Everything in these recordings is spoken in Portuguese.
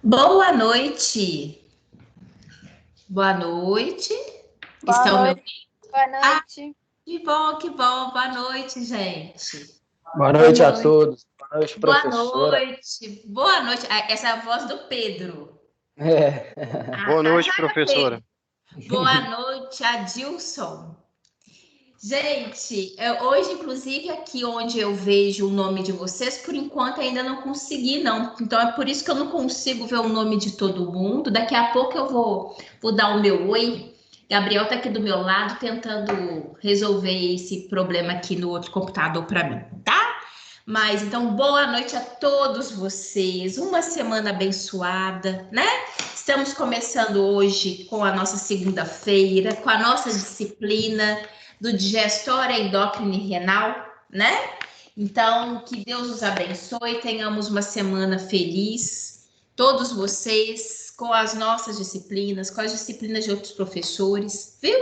Boa noite. Boa noite. Boa Estão me noite. ouvindo? Boa Ah, noite. que bom, que bom. Boa noite, gente. Boa Boa noite a noite. todos. Boa noite, Boa professora. noite. Boa noite. Ah, essa é a voz do Pedro. É. Ah, Boa tá noite, joia, professora. Pedro. Boa noite, Adilson. Gente, hoje, inclusive, aqui onde eu vejo o nome de vocês, por enquanto ainda não consegui, não. Então é por isso que eu não consigo ver o nome de todo mundo. Daqui a pouco eu vou dar o meu oi. Gabriel tá aqui do meu lado tentando resolver esse problema aqui no outro computador para mim, tá? Mas então, boa noite a todos vocês. Uma semana abençoada, né? Estamos começando hoje com a nossa segunda-feira, com a nossa disciplina do digestória endócrina e renal, né? Então, que Deus nos abençoe, tenhamos uma semana feliz, todos vocês, com as nossas disciplinas, com as disciplinas de outros professores, viu?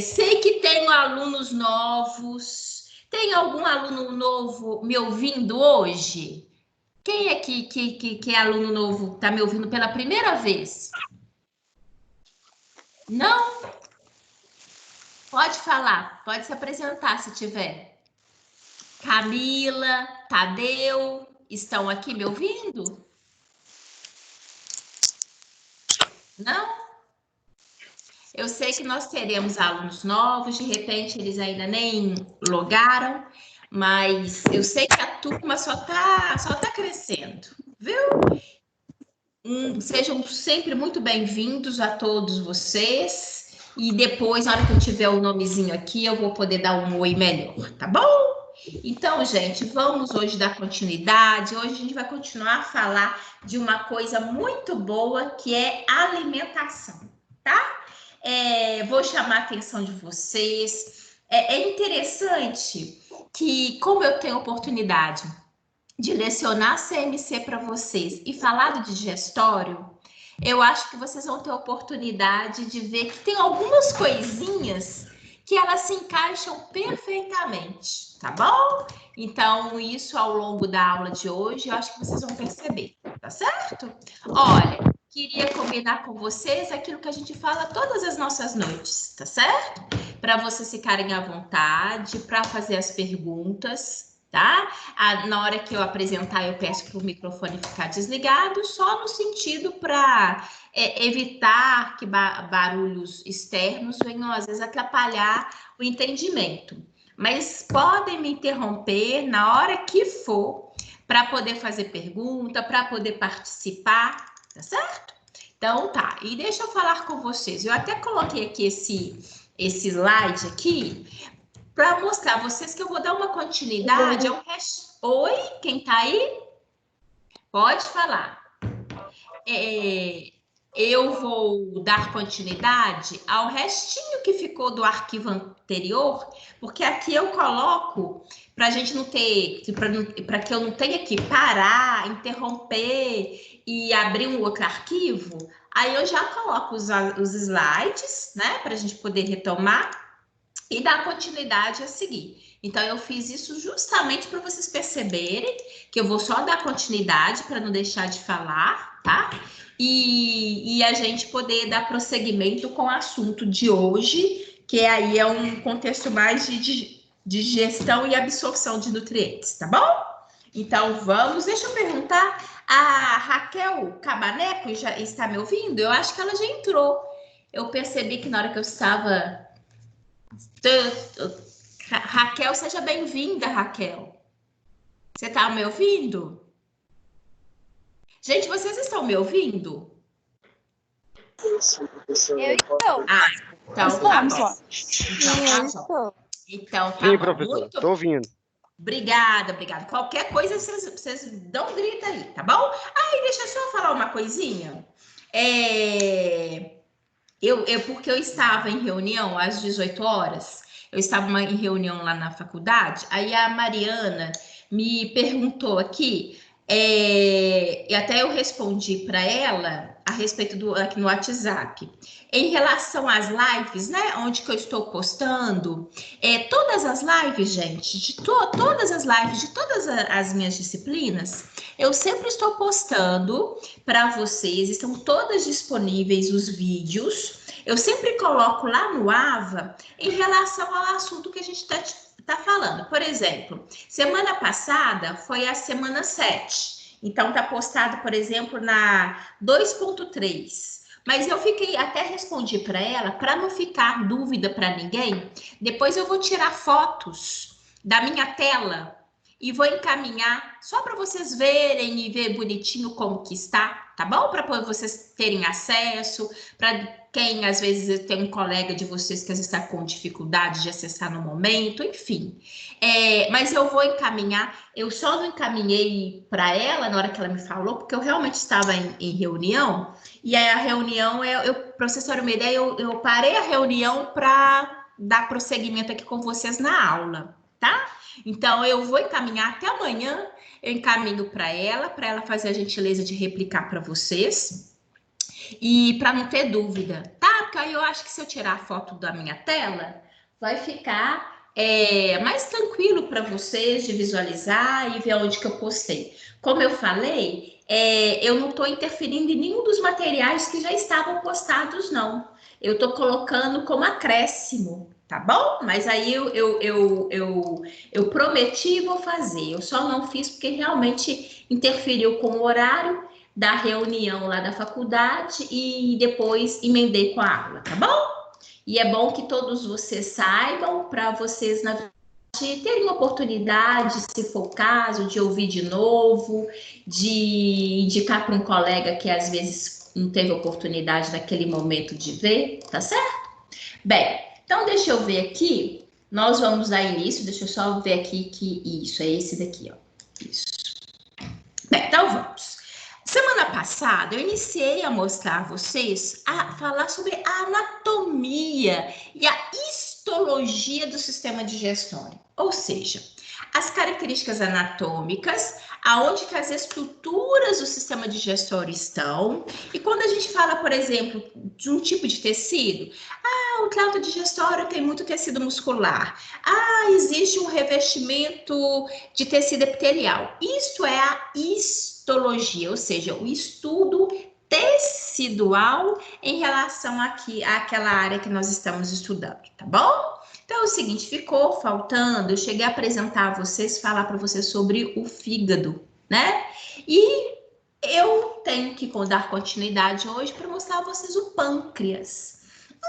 Sei que tenho alunos novos. Tem algum aluno novo me ouvindo hoje? Quem é que é aluno novo, está me ouvindo pela primeira vez? Não? Pode falar, pode se apresentar se tiver. Camila, Tadeu, estão aqui me ouvindo? Não? Eu sei que nós teremos alunos novos, de repente eles ainda nem logaram, mas eu sei que a turma só tá crescendo, viu? Sejam sempre muito bem-vindos a todos vocês. E depois, na hora que eu tiver o nomezinho aqui, eu vou poder dar um oi melhor, tá bom? Então, gente, vamos hoje dar continuidade. Hoje a gente vai continuar a falar de uma coisa muito boa, que é alimentação, tá? Vou chamar a atenção de vocês. É interessante que, como eu tenho oportunidade de lecionar CMC para vocês e falar do digestório, eu acho que vocês vão ter oportunidade de ver que tem algumas coisinhas que elas se encaixam perfeitamente, tá bom? Então, isso ao longo da aula de hoje, eu acho que vocês vão perceber, tá certo? Olha, queria combinar com vocês aquilo que a gente fala todas as nossas noites, tá certo? Para vocês ficarem à vontade, para fazer as perguntas, tá? Na hora que eu apresentar, eu peço para o microfone ficar desligado, só no sentido para evitar que barulhos externos venham, às vezes, atrapalhar o entendimento. Mas podem me interromper na hora que for, para poder fazer pergunta, para poder participar, tá certo? Então, tá. E deixa eu falar com vocês. Eu até coloquei aqui esse slide aqui, para mostrar a vocês que eu vou dar uma continuidade ao resto. Oi, quem tá aí? Pode falar. Eu vou dar continuidade ao restinho que ficou do arquivo anterior, porque aqui eu coloco para a gente não ter, para que eu não tenha que parar, interromper e abrir um outro arquivo. Aí eu já coloco os slides, né, para a gente poder retomar e dar continuidade a seguir. Então, eu fiz isso justamente para vocês perceberem que eu vou só dar continuidade para não deixar de falar, tá? E a gente poder dar prosseguimento com o assunto de hoje, que aí é um contexto mais de gestão e absorção de nutrientes, tá bom? Então, vamos. Deixa eu perguntar, a Raquel Cabaneco já está me ouvindo? Eu acho que ela já entrou. Eu percebi que na hora que eu estava... Raquel, seja bem-vinda, Raquel. Você está me ouvindo? Gente, vocês estão me ouvindo? Eu estou. Então tá bom. Então tá Sim, bom. professor, estou ouvindo. Obrigada. Qualquer coisa, vocês dão um grito aí, tá bom? Aí, deixa eu só falar uma coisinha. Porque eu estava em reunião às 18 horas, eu estava em reunião lá na faculdade, aí a Mariana me perguntou aqui, e até eu respondi para ela a respeito do aqui no WhatsApp. Em relação às lives, né? Onde que eu estou postando, todas as lives, gente, de todas as lives, de todas as minhas disciplinas, eu sempre estou postando para vocês, estão todas disponíveis os vídeos. Eu sempre coloco lá no AVA em relação ao assunto que a gente está falando. Por exemplo, semana passada foi a semana 7. Então, está postado, por exemplo, na 2.3. Mas eu até respondi para ela, para não ficar dúvida para ninguém, depois eu vou tirar fotos da minha tela e vou encaminhar só para vocês verem e ver bonitinho como que está, tá bom? Para vocês terem acesso, para quem às vezes tem um colega de vocês que às vezes está com dificuldade de acessar no momento, enfim. Mas eu vou encaminhar, eu só não encaminhei para ela na hora que ela me falou, porque eu realmente estava em reunião, e aí a reunião, para vocês terem uma ideia, eu parei a reunião para dar prosseguimento aqui com vocês na aula, tá? Então, eu vou encaminhar até amanhã, eu encaminho para ela fazer a gentileza de replicar para vocês, e para não ter dúvida, tá? Porque aí eu acho que se eu tirar a foto da minha tela, vai ficar mais tranquilo para vocês de visualizar e ver onde que eu postei. Como eu falei, eu não estou interferindo em nenhum dos materiais que já estavam postados, não. Eu estou colocando como acréscimo, tá bom? Mas aí eu prometi e vou fazer. Eu só não fiz porque realmente interferiu com o horário da reunião lá da faculdade e depois emendei com a aula, tá bom? E é bom que todos vocês saibam, para vocês, na verdade, terem oportunidade, se for o caso, de ouvir de novo, de indicar para um colega que às vezes não teve oportunidade naquele momento de ver, tá certo? Bem, então deixa eu ver aqui, nós vamos dar início, deixa eu só ver aqui que isso, é esse daqui, ó, isso. Bem, então vamos. Semana passada, eu iniciei a mostrar a vocês, a falar sobre a anatomia e a histologia do sistema digestório. Ou seja, as características anatômicas, aonde que as estruturas do sistema digestório estão. E quando a gente fala, por exemplo, de um tipo de tecido, o trato digestório tem muito tecido muscular. Existe um revestimento de tecido epitelial. Isso é a histologia, ou seja, o estudo tecidual em relação aqui àquela área que nós estamos estudando, tá bom? Então é o seguinte, ficou faltando, eu cheguei a apresentar a vocês, falar para vocês sobre o fígado, né? E eu tenho que dar continuidade hoje para mostrar a vocês o pâncreas.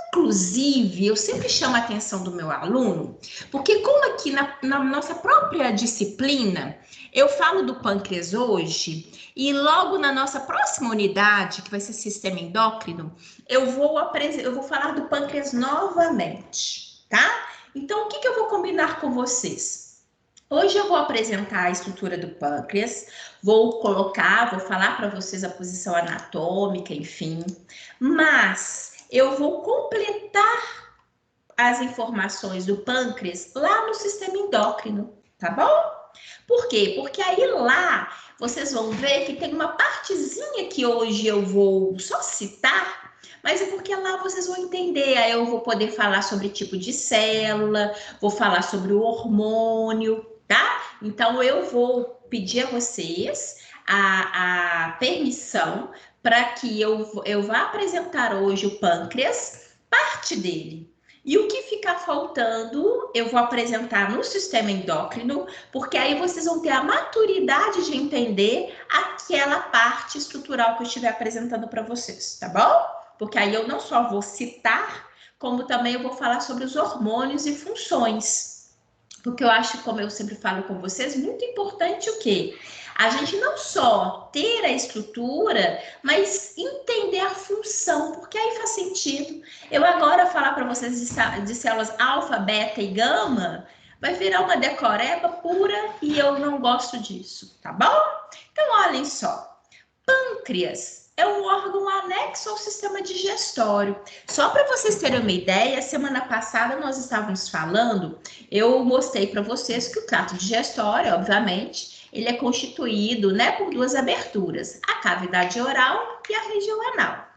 Inclusive, eu sempre chamo a atenção do meu aluno, porque como aqui na nossa própria disciplina, eu falo do pâncreas hoje, e logo na nossa próxima unidade, que vai ser sistema endócrino, eu vou falar do pâncreas novamente, tá? Então, o que eu vou combinar com vocês? Hoje eu vou apresentar a estrutura do pâncreas, vou falar para vocês a posição anatômica, enfim, mas eu vou completar as informações do pâncreas lá no sistema endócrino, tá bom? Por quê? Porque aí lá vocês vão ver que tem uma partezinha que hoje eu vou só citar, mas é porque lá vocês vão entender, aí eu vou poder falar sobre tipo de célula, vou falar sobre o hormônio, tá? Então eu vou pedir a vocês a permissão para que eu vá apresentar hoje o pâncreas, parte dele. E o que ficar faltando, eu vou apresentar no sistema endócrino, porque aí vocês vão ter a maturidade de entender aquela parte estrutural que eu estiver apresentando para vocês, tá bom? Porque aí eu não só vou citar, como também eu vou falar sobre os hormônios e funções. Porque eu acho, como eu sempre falo com vocês, muito importante o quê? A gente não só ter a estrutura, mas entender a função, porque aí faz sentido. Eu agora falar para vocês de células alfa, beta e gama, vai virar uma decoreba pura e eu não gosto disso, tá bom? Então, olhem só. Pâncreas é um órgão anexo ao sistema digestório. Só para vocês terem uma ideia, semana passada nós estávamos falando, eu mostrei para vocês que o trato digestório, obviamente, ele é constituído, né, por duas aberturas, a cavidade oral e a região anal.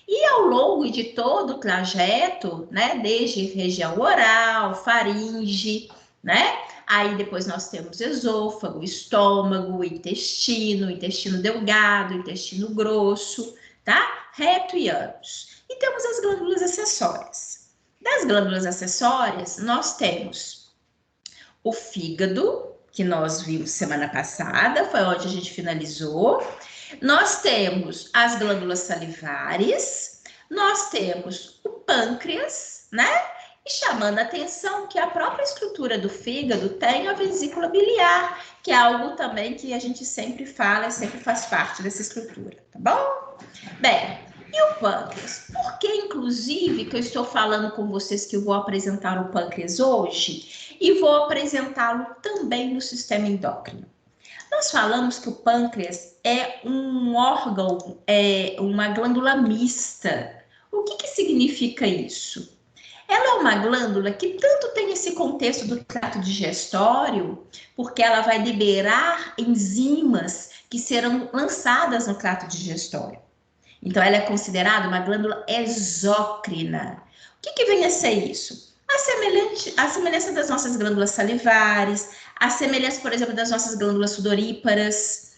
E ao longo de todo o trajeto, né, desde região oral, faringe, né, aí depois nós temos esôfago, estômago, intestino delgado, intestino grosso, tá? Reto e ânus. E temos as glândulas acessórias. Das glândulas acessórias, nós temos o fígado, que nós vimos semana passada, foi onde a gente finalizou. Nós temos as glândulas salivares, nós temos o pâncreas, né? E chamando a atenção que a própria estrutura do fígado tem a vesícula biliar, que é algo também que a gente sempre fala e sempre faz parte dessa estrutura, tá bom? Bem, e o pâncreas? Por que, inclusive, que eu estou falando com vocês que eu vou apresentar o pâncreas hoje e vou apresentá-lo também no sistema endócrino? Nós falamos que o pâncreas é um órgão, uma glândula mista. O que significa isso? Ela é uma glândula que tanto tem esse contexto do trato digestório, porque ela vai liberar enzimas que serão lançadas no trato digestório. Então, ela é considerada uma glândula exócrina. O que vem a ser isso? A semelhança das nossas glândulas salivares, a semelhança, por exemplo, das nossas glândulas sudoríparas.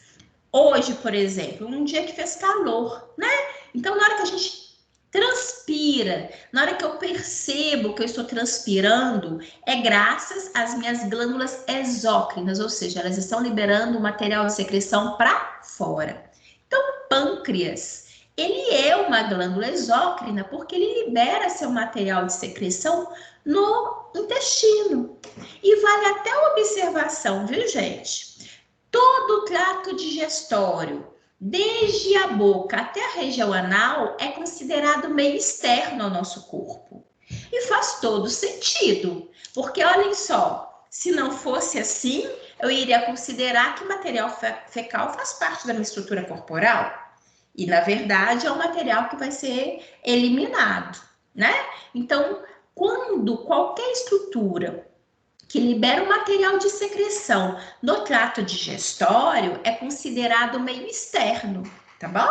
Hoje, por exemplo, um dia que fez calor, né? Então, na hora que a gente transpira, na hora que eu percebo que eu estou transpirando, é graças às minhas glândulas exócrinas, ou seja, elas estão liberando o material de secreção para fora. Então, o pâncreas, ele é uma glândula exócrina porque ele libera seu material de secreção no intestino. E vale até a observação, viu, gente? Todo o trato digestório, desde a boca até a região anal, é considerado meio externo ao nosso corpo. E faz todo sentido, porque olhem só, se não fosse assim, eu iria considerar que material fecal faz parte da minha estrutura corporal. E, na verdade, é um material que vai ser eliminado, né? Então, quando qualquer estrutura que libera o material de secreção no trato digestório é considerado meio externo, tá bom?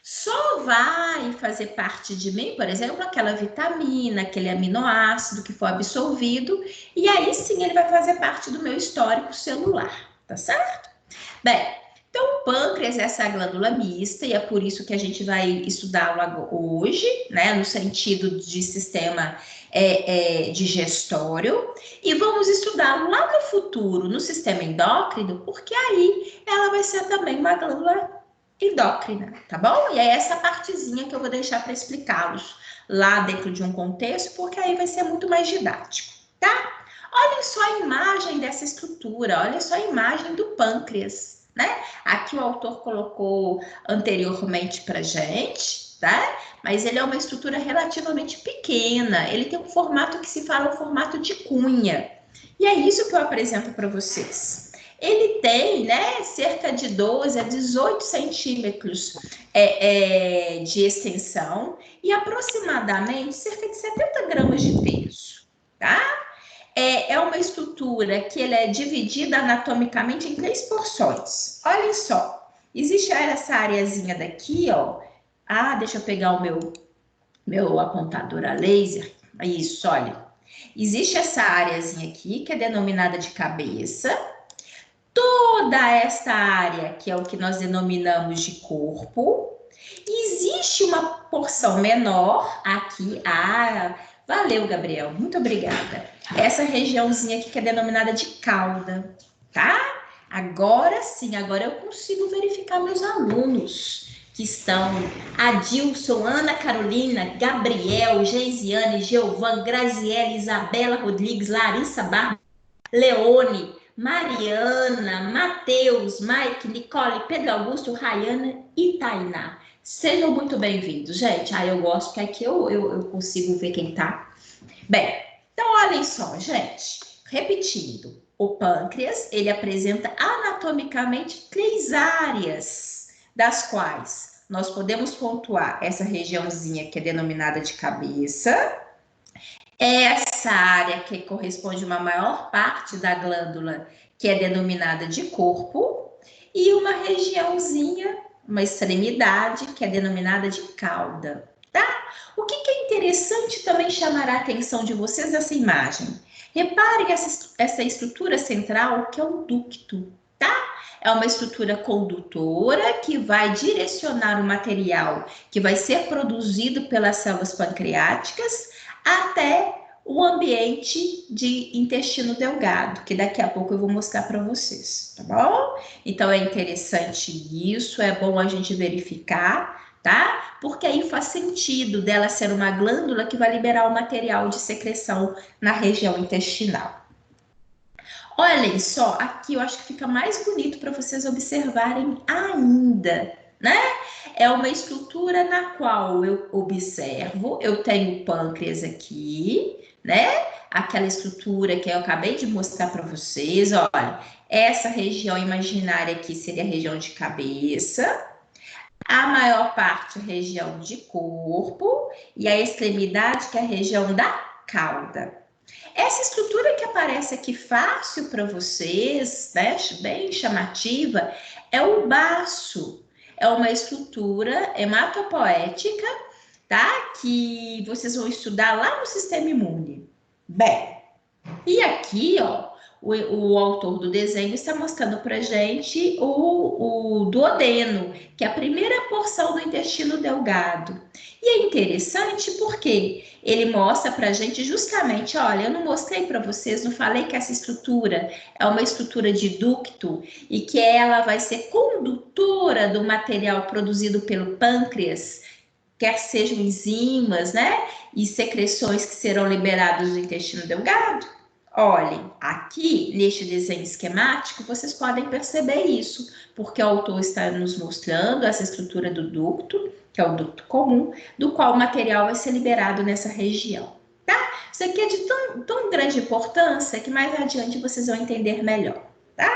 Só vai fazer parte de mim, por exemplo, aquela vitamina, aquele aminoácido que foi absorvido, e aí sim ele vai fazer parte do meu histórico celular, tá certo? Bem, então o pâncreas é essa glândula mista, e é por isso que a gente vai estudá-lo hoje, né, no sentido de sistema digestório, e vamos estudá-lo lá no futuro, no sistema endócrino, porque aí ela vai ser também uma glândula endócrina, tá bom? E é essa partezinha que eu vou deixar para explicá-los lá dentro de um contexto, porque aí vai ser muito mais didático, tá? Olhem só a imagem dessa estrutura, olhem só a imagem do pâncreas, né? Aqui o autor colocou anteriormente para gente, tá? Mas ele é uma estrutura relativamente pequena, ele tem um formato que se fala um formato de cunha. E é isso que eu apresento para vocês. Ele tem, né, cerca de 12 a 18 centímetros de extensão e aproximadamente cerca de 70 gramas de peso, tá? É uma estrutura que ele é dividida anatomicamente em 3 porções. Olhem só, existe essa areazinha daqui, ó. Ah, deixa eu pegar o meu apontador a laser. Isso, olha. Existe essa areazinha aqui, que é denominada de cabeça. Toda esta área, que é o que nós denominamos de corpo. Existe uma porção menor aqui. Ah, valeu, Gabriel. Muito obrigada. Essa regiãozinha aqui que é denominada de cauda, tá? Agora sim, agora eu consigo verificar meus alunos que estão Adilson, Ana Carolina, Gabriel, Geisiane, Geuvan, Graziele, Isabela Rodrigues, Larissa Barba, Leone, Mariana, Matheus, Mike, Nicole, Pedro Augusto, Rayana e Tainá. Sejam muito bem-vindos, gente. Eu gosto, porque aqui eu consigo ver quem tá. Bem, então olhem só, gente. Repetindo, o pâncreas, ele apresenta anatomicamente 3 áreas, das quais nós podemos pontuar essa regiãozinha que é denominada de cabeça, essa área que corresponde a uma maior parte da glândula, que é denominada de corpo, e uma regiãozinha, uma extremidade, que é denominada de cauda, tá? O que é interessante também chamar a atenção de vocês nessa imagem? Reparem essa estrutura central, que é o ducto, tá? É uma estrutura condutora que vai direcionar o material que vai ser produzido pelas células pancreáticas até o ambiente de intestino delgado, que daqui a pouco eu vou mostrar para vocês, tá bom? Então é interessante isso, é bom a gente verificar, tá? Porque aí faz sentido dela ser uma glândula que vai liberar o material de secreção na região intestinal. Olhem só, aqui eu acho que fica mais bonito para vocês observarem ainda, né? É uma estrutura na qual eu observo, eu tenho o pâncreas aqui, né? Aquela estrutura que eu acabei de mostrar para vocês, olha, essa região imaginária aqui seria a região de cabeça, a maior parte região de corpo e a extremidade que é a região da cauda. Essa estrutura que aparece aqui fácil para vocês, né, bem chamativa, é o baço. É uma estrutura hematopoética, tá? Que vocês vão estudar lá no sistema imune. Bem, e aqui, ó, o autor do desenho está mostrando para gente o duodeno, que é a primeira porção do intestino delgado. E é interessante porque ele mostra para a gente justamente, olha, eu não mostrei para vocês, não falei que essa estrutura é uma estrutura de ducto e que ela vai ser condutora do material produzido pelo pâncreas, quer sejam enzimas, né, e secreções que serão liberadas do intestino delgado. Olhem, aqui neste desenho esquemático, vocês podem perceber isso, porque o autor está nos mostrando essa estrutura do ducto, que é o ducto comum, do qual o material vai ser liberado nessa região, tá? Isso aqui é de tão grande importância que mais adiante vocês vão entender melhor, tá?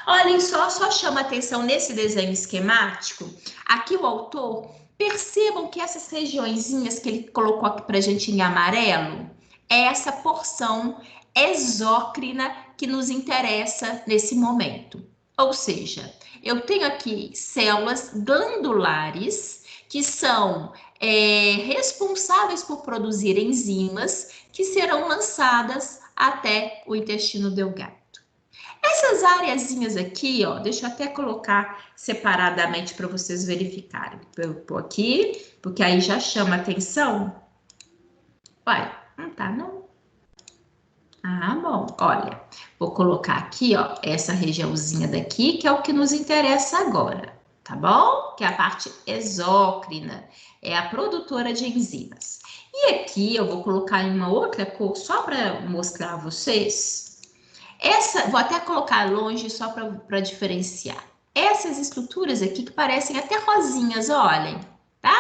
Olhem só chama atenção nesse desenho esquemático, aqui o autor, percebam que essas regiõezinhas que ele colocou aqui pra gente em amarelo, é essa porção exócrina que nos interessa nesse momento. Ou seja, eu tenho aqui células glandulares que são responsáveis por produzir enzimas que serão lançadas até o intestino delgado. Essas areazinhas aqui, ó, deixa eu até colocar separadamente para vocês verificarem. Eu vou aqui, porque aí já chama atenção. Uai, não tá, não? Ah, bom, olha, vou colocar aqui, ó, essa regiãozinha daqui, que é o que nos interessa agora, tá bom? Que é a parte exócrina, é a produtora de enzimas. E aqui eu vou colocar em uma outra cor, só para mostrar a vocês. Vou até colocar longe só para diferenciar. Essas estruturas aqui que parecem até rosinhas, olhem, tá?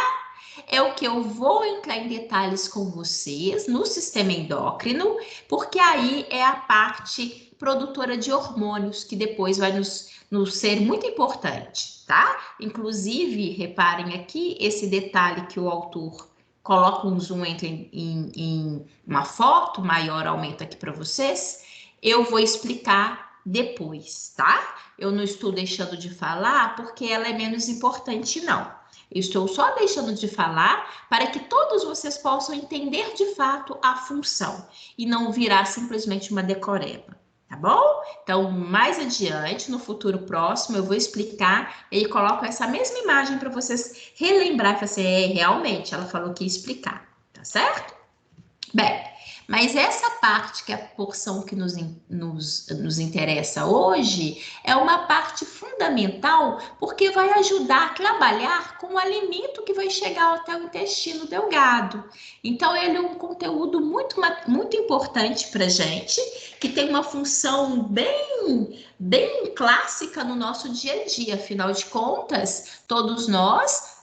É o que eu vou entrar em detalhes com vocês no sistema endócrino, porque aí é a parte produtora de hormônios, que depois vai nos ser muito importante, tá? Inclusive, reparem aqui esse detalhe que o autor coloca um zoom em uma foto, maior aumenta aqui para vocês, eu vou explicar depois, tá? Eu não estou deixando de falar porque ela é menos importante, não. Eu estou só deixando de falar para que todos vocês possam entender de fato a função e não virar simplesmente uma decoreba, tá bom? Então, mais adiante, no futuro próximo, eu vou explicar e coloco essa mesma imagem para vocês relembrar e falar assim, realmente, ela falou que ia explicar, tá certo? Bem, mas essa parte que é a porção que nos interessa hoje é uma parte fundamental porque vai ajudar a trabalhar com o alimento que vai chegar até o intestino delgado. Então, ele é um conteúdo muito importante para a gente, que tem uma função bem clássica no nosso dia a dia. Afinal de contas, todos nós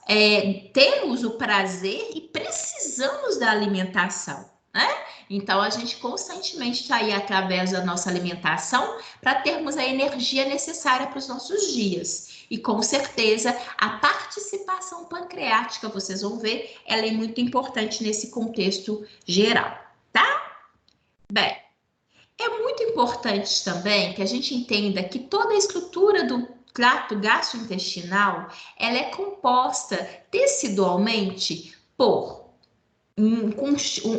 temos o prazer e precisamos da alimentação, né? Então, a gente constantemente está aí através da nossa alimentação para termos a energia necessária para os nossos dias. E com certeza, a participação pancreática, vocês vão ver, ela é muito importante nesse contexto geral, tá? Bem, é muito importante importante também que a gente entenda que toda a estrutura do trato gastrointestinal, ela é composta tecidualmente por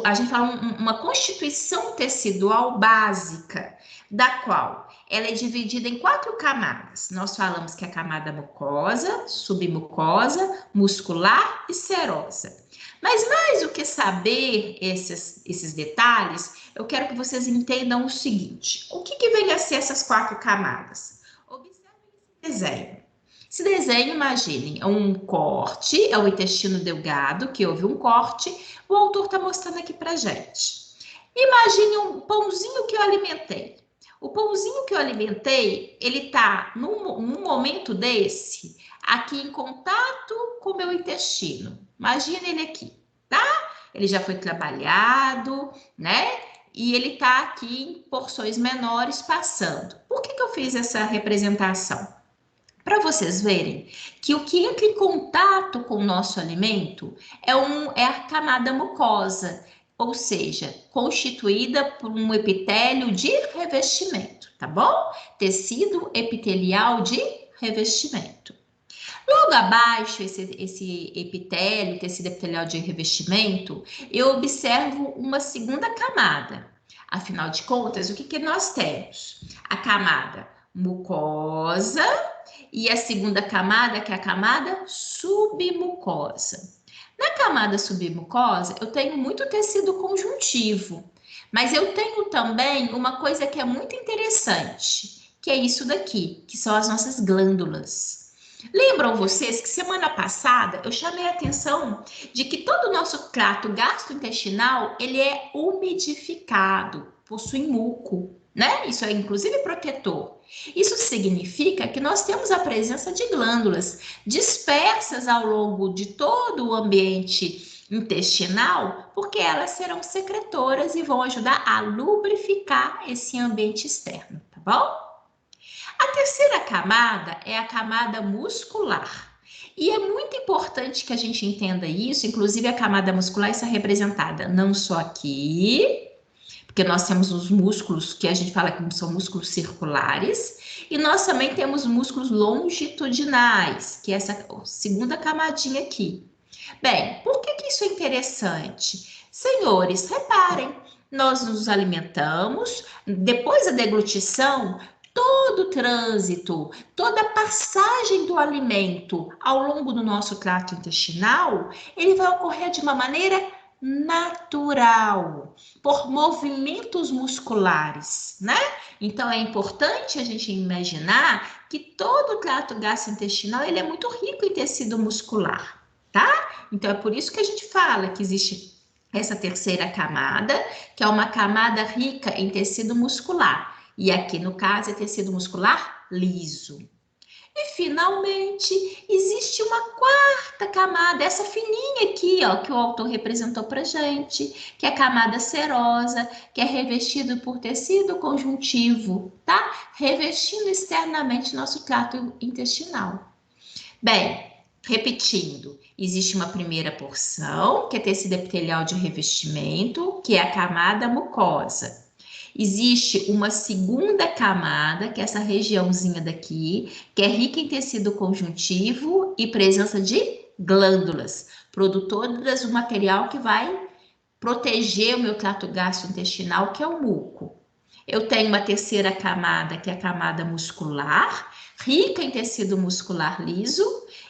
a gente fala uma constituição tecidual básica, da qual ela é dividida em 4 camadas. Nós falamos que é a camada mucosa, submucosa, muscular e serosa. Mas mais do que saber esses detalhes, eu quero que vocês entendam o seguinte: o que vem a ser essas 4 camadas? Observem esse desenho. Esse desenho, imaginem, é um corte, é o intestino delgado, que houve um corte, o autor está mostrando aqui para gente. Imagine um pãozinho que eu alimentei. O pãozinho que eu alimentei, ele está, num momento desse, aqui em contato com o meu intestino. Imagina ele aqui, tá? Ele já foi trabalhado, né? E ele está aqui em porções menores passando. Por que eu fiz essa representação? Para vocês verem que o que entra em contato com o nosso alimento é a camada mucosa, ou seja, constituída por um epitélio de revestimento, tá bom? Tecido epitelial de revestimento. Logo abaixo, esse epitélio, tecido epitelial de revestimento, eu observo uma segunda camada. Afinal de contas, o que nós temos? A camada mucosa e a segunda camada, que é a camada submucosa. Na camada submucosa, eu tenho muito tecido conjuntivo, mas eu tenho também uma coisa que é muito interessante, que é isso daqui, que são as nossas glândulas. Lembram vocês que semana passada eu chamei a atenção de que todo o nosso trato gastrointestinal, ele é umidificado, possui muco, né? Isso é inclusive protetor. Isso significa que nós temos a presença de glândulas dispersas ao longo de todo o ambiente intestinal, porque elas serão secretoras e vão ajudar a lubrificar esse ambiente externo, tá bom? A terceira camada é a camada muscular. E é muito importante que a gente entenda isso, inclusive a camada muscular está representada não só aqui, porque nós temos os músculos que a gente fala que são músculos circulares, e nós também temos músculos longitudinais, que é essa segunda camadinha aqui. Bem, por que isso é interessante? Senhores, reparem, nós nos alimentamos, depois da deglutição, todo o trânsito, toda a passagem do alimento ao longo do nosso trato intestinal, ele vai ocorrer de uma maneira natural, por movimentos musculares, né? Então, é importante a gente imaginar que todo o trato gastrointestinal, ele é muito rico em tecido muscular, tá? Então, é por isso que a gente fala que existe essa terceira camada, que é uma camada rica em tecido muscular. E aqui, no caso, é tecido muscular liso. E, finalmente, existe uma quarta camada, essa fininha aqui, ó, que o autor representou pra gente, que é a camada serosa, que é revestida por tecido conjuntivo, tá? Revestindo externamente nosso trato intestinal. Bem, repetindo, existe uma primeira porção, que é tecido epitelial de revestimento, que é a camada mucosa. Existe uma segunda camada, que é essa regiãozinha daqui, que é rica em tecido conjuntivo e presença de glândulas, produtoras do material que vai proteger o meu trato gastrointestinal, que é o muco. Eu tenho uma terceira camada, que é a camada muscular, rica em tecido muscular liso,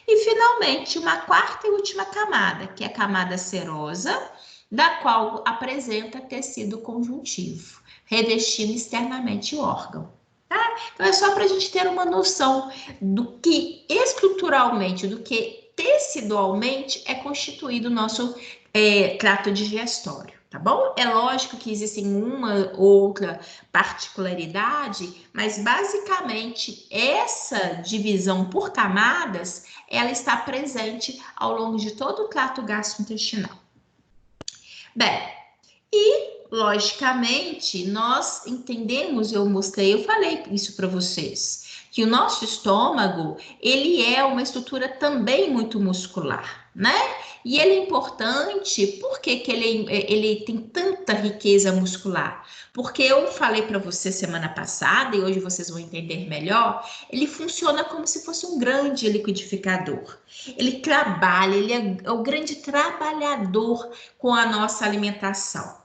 e finalmente uma quarta e última camada, que é a camada serosa, da qual apresenta tecido conjuntivo, revestindo externamente o órgão. Tá? Então, é só para a gente ter uma noção do que estruturalmente, do que tecidualmente é constituído o nosso trato digestório, tá bom? É lógico que existem uma outra particularidade, mas basicamente essa divisão por camadas, ela está presente ao longo de todo o trato gastrointestinal. Bem, e logicamente nós entendemos, eu falei isso para vocês, que o nosso estômago, ele é uma estrutura também muito muscular. né? E ele é importante, por que que ele tem tanta riqueza muscular? Porque eu falei para você semana passada, e hoje vocês vão entender melhor, ele funciona como se fosse um grande liquidificador. Ele trabalha, ele é o grande trabalhador com a nossa alimentação.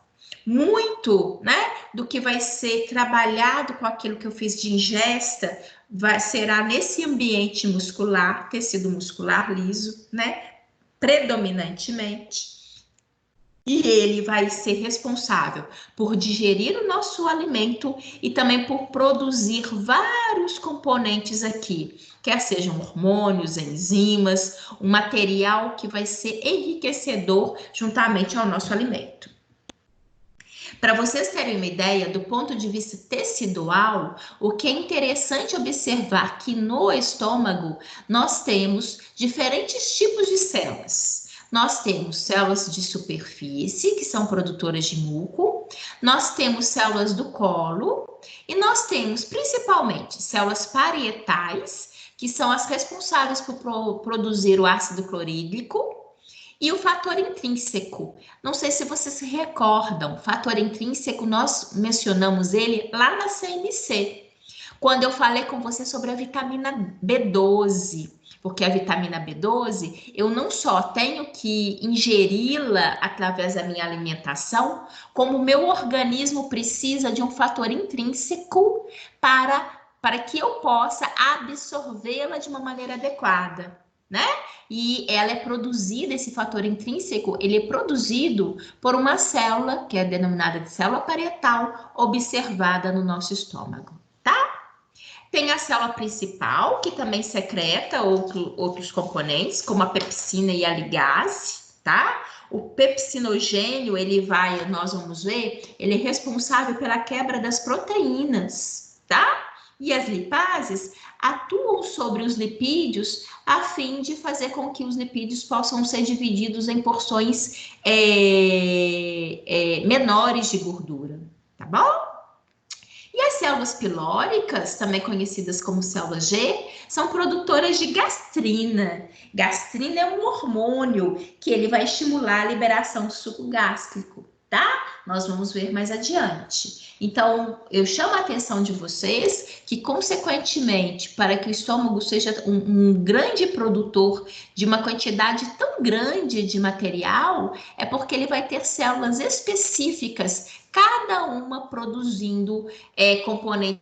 Muito, né, do que vai ser trabalhado com aquilo que eu fiz de ingesta, será nesse ambiente muscular, tecido muscular liso, né, predominantemente, e ele vai ser responsável por digerir o nosso alimento e também por produzir vários componentes aqui, quer sejam hormônios, enzimas, um material que vai ser enriquecedor juntamente ao nosso alimento. Para vocês terem uma ideia, do ponto de vista tecidual, o que é interessante observar que no estômago nós temos diferentes tipos de células. Nós temos células de superfície, que são produtoras de muco, nós temos células do colo e nós temos principalmente células parietais, que são as responsáveis por produzir o ácido clorídrico, e o fator intrínseco. Não sei se vocês se recordam, fator intrínseco, nós mencionamos ele lá na CMC, quando eu falei com você sobre a vitamina B12, porque a vitamina B12, eu não só tenho que ingeri-la através da minha alimentação, como o meu organismo precisa de um fator intrínseco para que eu possa absorvê-la de uma maneira adequada, né? E ela é produzida, esse fator intrínseco, ele é produzido por uma célula, que é denominada de célula parietal, observada no nosso estômago, tá? Tem a célula principal, que também secreta outros componentes, como a pepsina e a ligase, tá? O pepsinogênio, nós vamos ver, ele é responsável pela quebra das proteínas, tá? E as lipases atuam sobre os lipídios a fim de fazer com que os lipídios possam ser divididos em porções menores de gordura, tá bom? E as células pilóricas, também conhecidas como células G, são produtoras de gastrina. Gastrina é um hormônio que ele vai estimular a liberação do suco gástrico, tá? Nós vamos ver mais adiante. Então, eu chamo a atenção de vocês que, consequentemente, para que o estômago seja um grande produtor de uma quantidade tão grande de material, é porque ele vai ter células específicas, cada uma produzindo componentes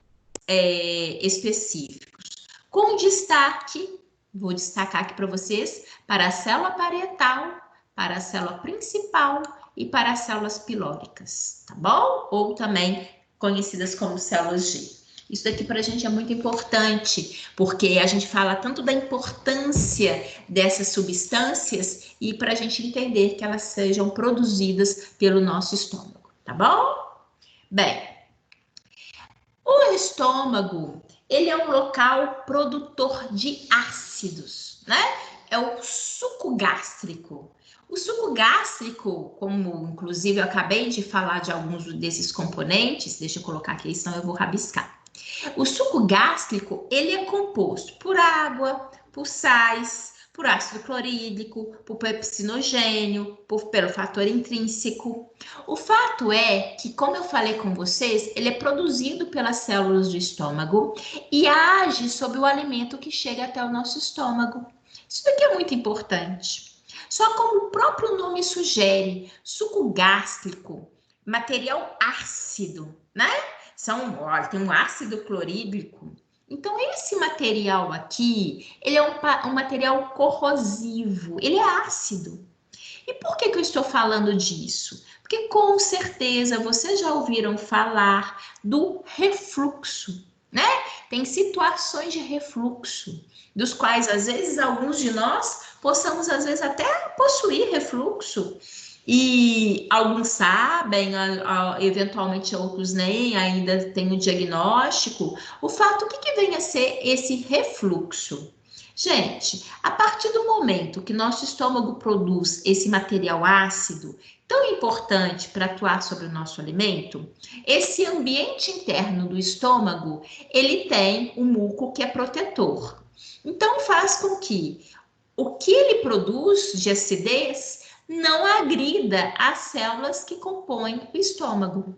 específicos. Com destaque, vou destacar aqui para vocês, para a célula parietal, para a célula principal e para as células pilóricas, tá bom? Ou também conhecidas como células G. Isso daqui para a gente é muito importante, porque a gente fala tanto da importância dessas substâncias e para a gente entender que elas sejam produzidas pelo nosso estômago, tá bom? Bem, o estômago, ele é um local produtor de ácidos, né? É o suco gástrico. O suco gástrico, como inclusive eu acabei de falar de alguns desses componentes, deixa eu colocar aqui, senão eu vou rabiscar. O suco gástrico, ele é composto por água, por sais, por ácido clorídrico, por pepsinogênio, pelo fator intrínseco. O fato é que, como eu falei com vocês, ele é produzido pelas células do estômago e age sobre o alimento que chega até o nosso estômago. Isso daqui é muito importante. Só como o próprio nome sugere, suco gástrico, material ácido, né? Olha, tem um ácido clorídrico. Então, esse material aqui, ele é um material corrosivo, ele é ácido. E por que eu estou falando disso? Porque com certeza vocês já ouviram falar do refluxo, né? Tem situações de refluxo, dos quais às vezes alguns de nós possamos às vezes até possuir refluxo. E alguns sabem, eventualmente outros nem, ainda tem o diagnóstico. O fato, o que vem a ser esse refluxo? Gente, a partir do momento que nosso estômago produz esse material ácido, tão importante para atuar sobre o nosso alimento, esse ambiente interno do estômago, ele tem o muco que é protetor. Então, faz com que o que ele produz de acidez não agrida as células que compõem o estômago.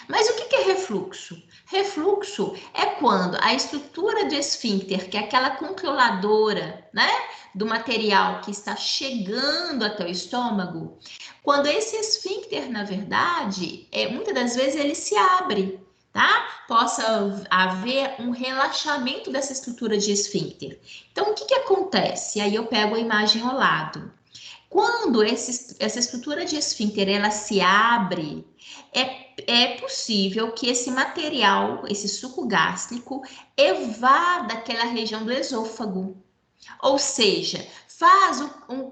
Mas o que é refluxo? Refluxo é quando a estrutura do esfíncter, que é aquela controladora, né, do material que está chegando até o estômago, quando esse esfíncter, na verdade, muitas das vezes ele se abre, tá? Possa haver um relaxamento dessa estrutura de esfíncter. Então, o que acontece? Aí eu pego a imagem ao lado. Quando essa estrutura de esfíncter ela se abre, é possível que esse material, esse suco gástrico, evada aquela região do esôfago. Ou seja, faz o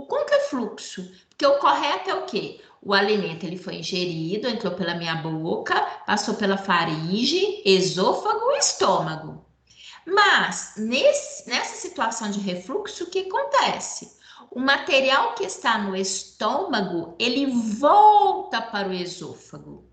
contrafluxo. Porque o correto é o quê? O alimento ele foi ingerido, entrou pela minha boca, passou pela faringe, esôfago e estômago. Mas, nessa situação de refluxo, o que acontece? O material que está no estômago, ele volta para o esôfago.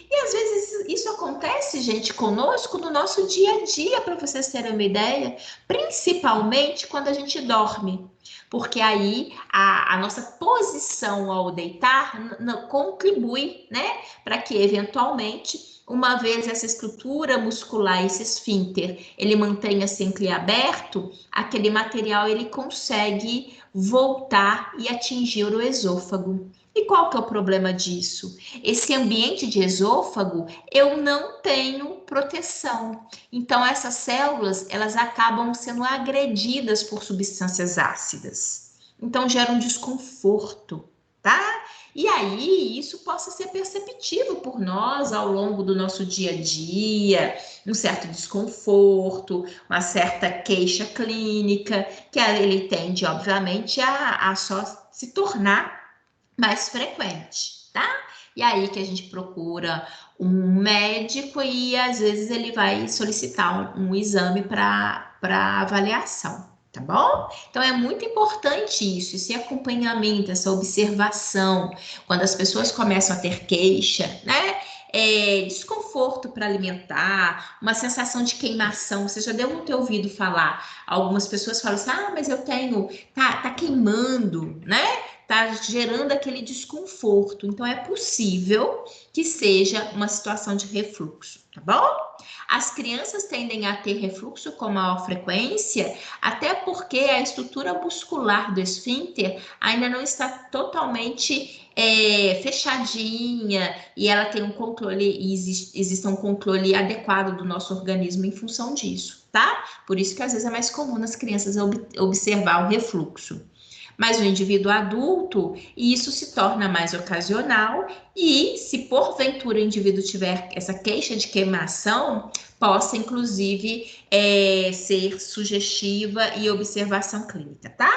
E às vezes isso acontece, gente, conosco no nosso dia a dia, para vocês terem uma ideia, principalmente quando a gente dorme. Porque aí a nossa posição ao deitar contribui, né, para que eventualmente, uma vez essa estrutura muscular, esse esfíncter, ele mantenha sempre aberto, aquele material ele consegue voltar e atingir o esôfago. E qual que é o problema disso? Esse ambiente de esôfago, eu não tenho proteção. Então, essas células, elas acabam sendo agredidas por substâncias ácidas. Então, gera um desconforto, tá? E aí, isso possa ser perceptível por nós ao longo do nosso dia a dia, um certo desconforto, uma certa queixa clínica, que ele tende, obviamente, a só se tornar mais frequente, tá? E aí que a gente procura um médico e às vezes ele vai solicitar um exame para avaliação, tá bom? Então é muito importante isso, esse acompanhamento, essa observação, quando as pessoas começam a ter queixa, né? Desconforto para alimentar, uma sensação de queimação. Você já deve ter ouvido falar. Algumas pessoas falam assim: ah, mas eu tenho, tá queimando, né? Tá gerando aquele desconforto. Então, é possível que seja uma situação de refluxo, tá bom? As crianças tendem a ter refluxo com maior frequência, até porque a estrutura muscular do esfíncter ainda não está totalmente fechadinha e ela tem um controle, existe um controle adequado do nosso organismo em função disso, tá? Por isso que às vezes é mais comum nas crianças observar o refluxo. Mas o indivíduo adulto, isso se torna mais ocasional e, se porventura o indivíduo tiver essa queixa de queimação, possa, inclusive, ser sugestiva e observação clínica, tá?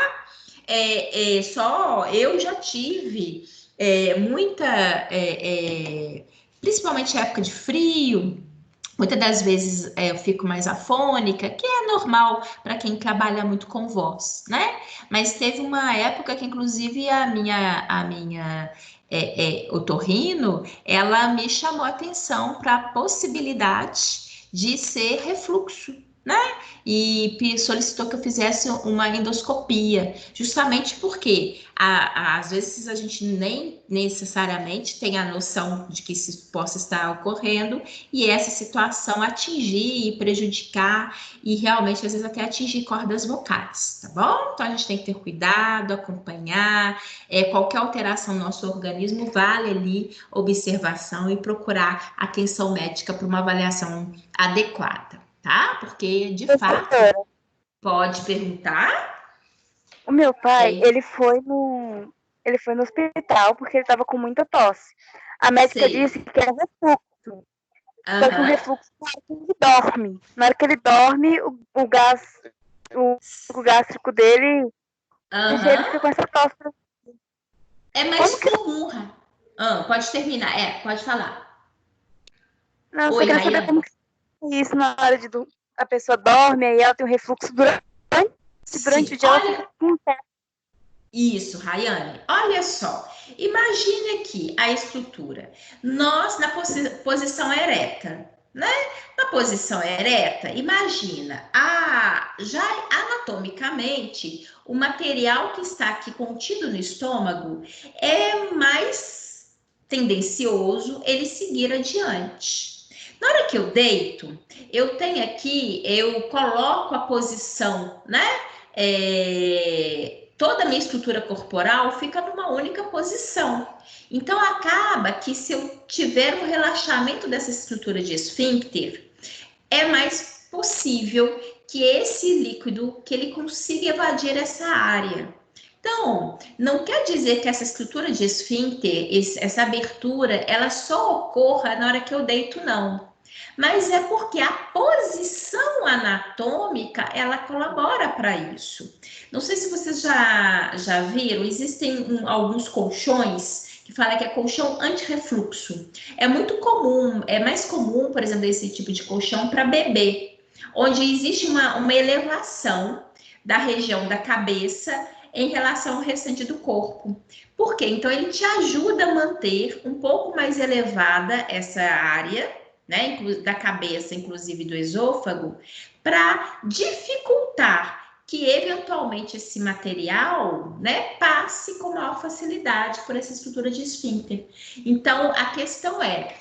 Só eu já tive principalmente época de frio, muitas das vezes eu fico mais afônica, que é normal para quem trabalha muito com voz, né? Mas teve uma época que, inclusive, a minha otorrino, ela me chamou a atenção para a possibilidade de ser refluxo, né? E solicitou que eu fizesse uma endoscopia, justamente porque às vezes a gente nem necessariamente tem a noção de que isso possa estar ocorrendo e essa situação atingir e prejudicar e realmente às vezes até atingir cordas vocais, tá bom? Então a gente tem que ter cuidado, acompanhar, qualquer alteração no nosso organismo vale ali observação e procurar atenção médica para uma avaliação adequada, tá? Porque de fato pode perguntar. O meu pai, ele foi no hospital porque ele estava com muita tosse. A médica Sei. disse que era refluxo. Só que o Aham. refluxo na hora que ele dorme. Na hora que ele dorme, o gástrico dele, ele Aham. fica com essa tosse. É mais Como que... comum. Pode terminar. Pode falar. Não, eu só Oi, queria saber como Rayane. que é isso na hora de a pessoa dorme, aí ela tem um refluxo durante Sim, o dia, ela olha fica com isso, Rayane. Olha só. Imagine aqui a estrutura. Nós na posição ereta. né? Na posição ereta, imagina, já anatomicamente, o material que está aqui contido no estômago é mais tendencioso ele seguir adiante. Na hora que eu deito, eu tenho aqui, eu coloco a posição, né? Toda a minha estrutura corporal fica numa única posição. Então, acaba que se eu tiver um relaxamento dessa estrutura de esfíncter, é mais possível que esse líquido, que ele consiga evadir essa área. Então, não quer dizer que essa estrutura de esfíncter, essa abertura, ela só ocorra na hora que eu deito, não. Mas é porque a posição anatômica, ela colabora para isso. Não sei se vocês já viram, existem alguns colchões que fala que é colchão anti-refluxo. É muito comum, é mais comum, por exemplo, esse tipo de colchão para bebê, onde existe uma elevação da região da cabeça em relação ao restante do corpo. Por quê? Então, ele te ajuda a manter um pouco mais elevada essa área, né, da cabeça, inclusive do esôfago, para dificultar que eventualmente esse material, né, passe com maior facilidade por essa estrutura de esfíncter. Então, a questão é,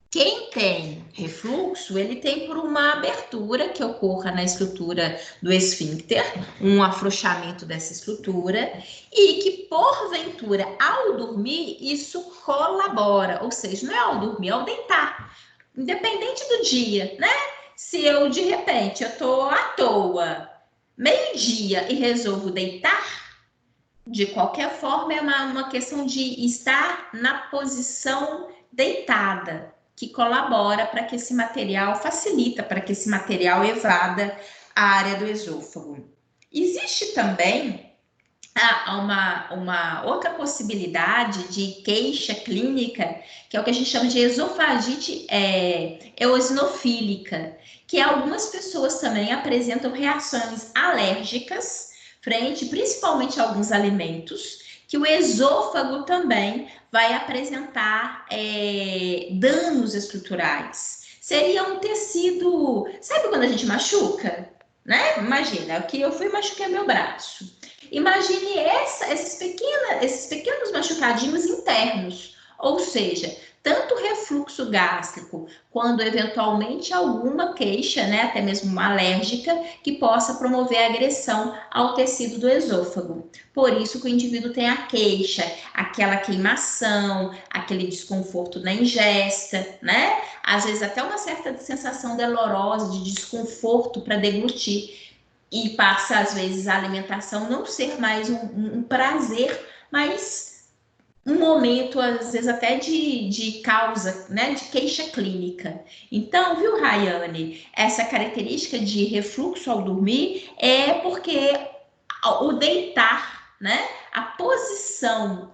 quem tem refluxo, ele tem por uma abertura que ocorra na estrutura do esfíncter, um afrouxamento dessa estrutura, e que, porventura, ao dormir, isso colabora, ou seja, não é ao dormir, é ao deitar. Independente do dia, né? Se eu, de repente, eu tô à toa, meio-dia, e resolvo deitar, de qualquer forma, é uma questão de estar na posição deitada, que colabora para que esse material, facilita para que esse material evada a área do esôfago. Existe também uma outra possibilidade de queixa clínica, que é o que a gente chama de esofagite eosinofílica, que algumas pessoas também apresentam reações alérgicas frente, principalmente a alguns alimentos, que o esôfago também vai apresentar danos estruturais. Seria um tecido, sabe quando a gente machuca? Né? Imagina, que eu fui machucar meu braço. Imagine esses pequenos machucadinhos internos, ou seja, tanto refluxo gástrico, quando eventualmente alguma queixa, né, até mesmo uma alérgica, que possa promover agressão ao tecido do esôfago. Por isso que o indivíduo tem a queixa, aquela queimação, aquele desconforto na ingesta, né? Às vezes até uma certa sensação dolorosa, de desconforto para deglutir. E passa, às vezes, a alimentação não ser mais um prazer, mas um momento, às vezes, até de causa, né, de queixa clínica. Então, viu, Rayane, essa característica de refluxo ao dormir é porque o deitar, né, a posição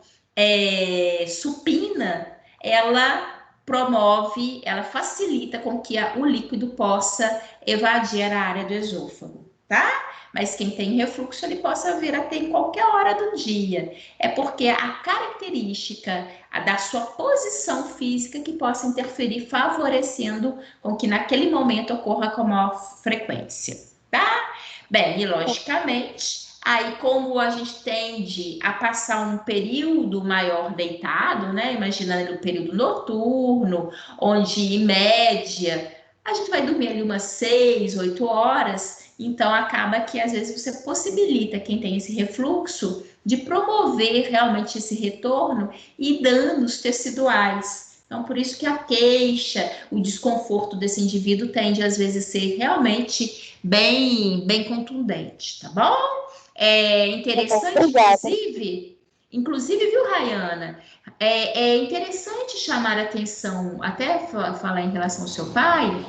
supina, ela promove, ela facilita com que o líquido possa evadir a área do esôfago, tá? Mas quem tem refluxo, ele possa vir a ter em qualquer hora do dia. É porque a característica da sua posição física que possa interferir, favorecendo com que naquele momento ocorra com maior frequência, tá? Bem, e logicamente, aí como a gente tende a passar um período maior deitado, né? Imaginando o período noturno, onde em média a gente vai dormir ali umas 6, 8 horas, então acaba que às vezes você possibilita quem tem esse refluxo de promover realmente esse retorno e danos teciduais. Então, por isso que a queixa, o desconforto desse indivíduo tende às vezes a ser realmente bem contundente, tá bom? É interessante, inclusive, viu, Rayana? É interessante chamar a atenção, até falar em relação ao seu pai,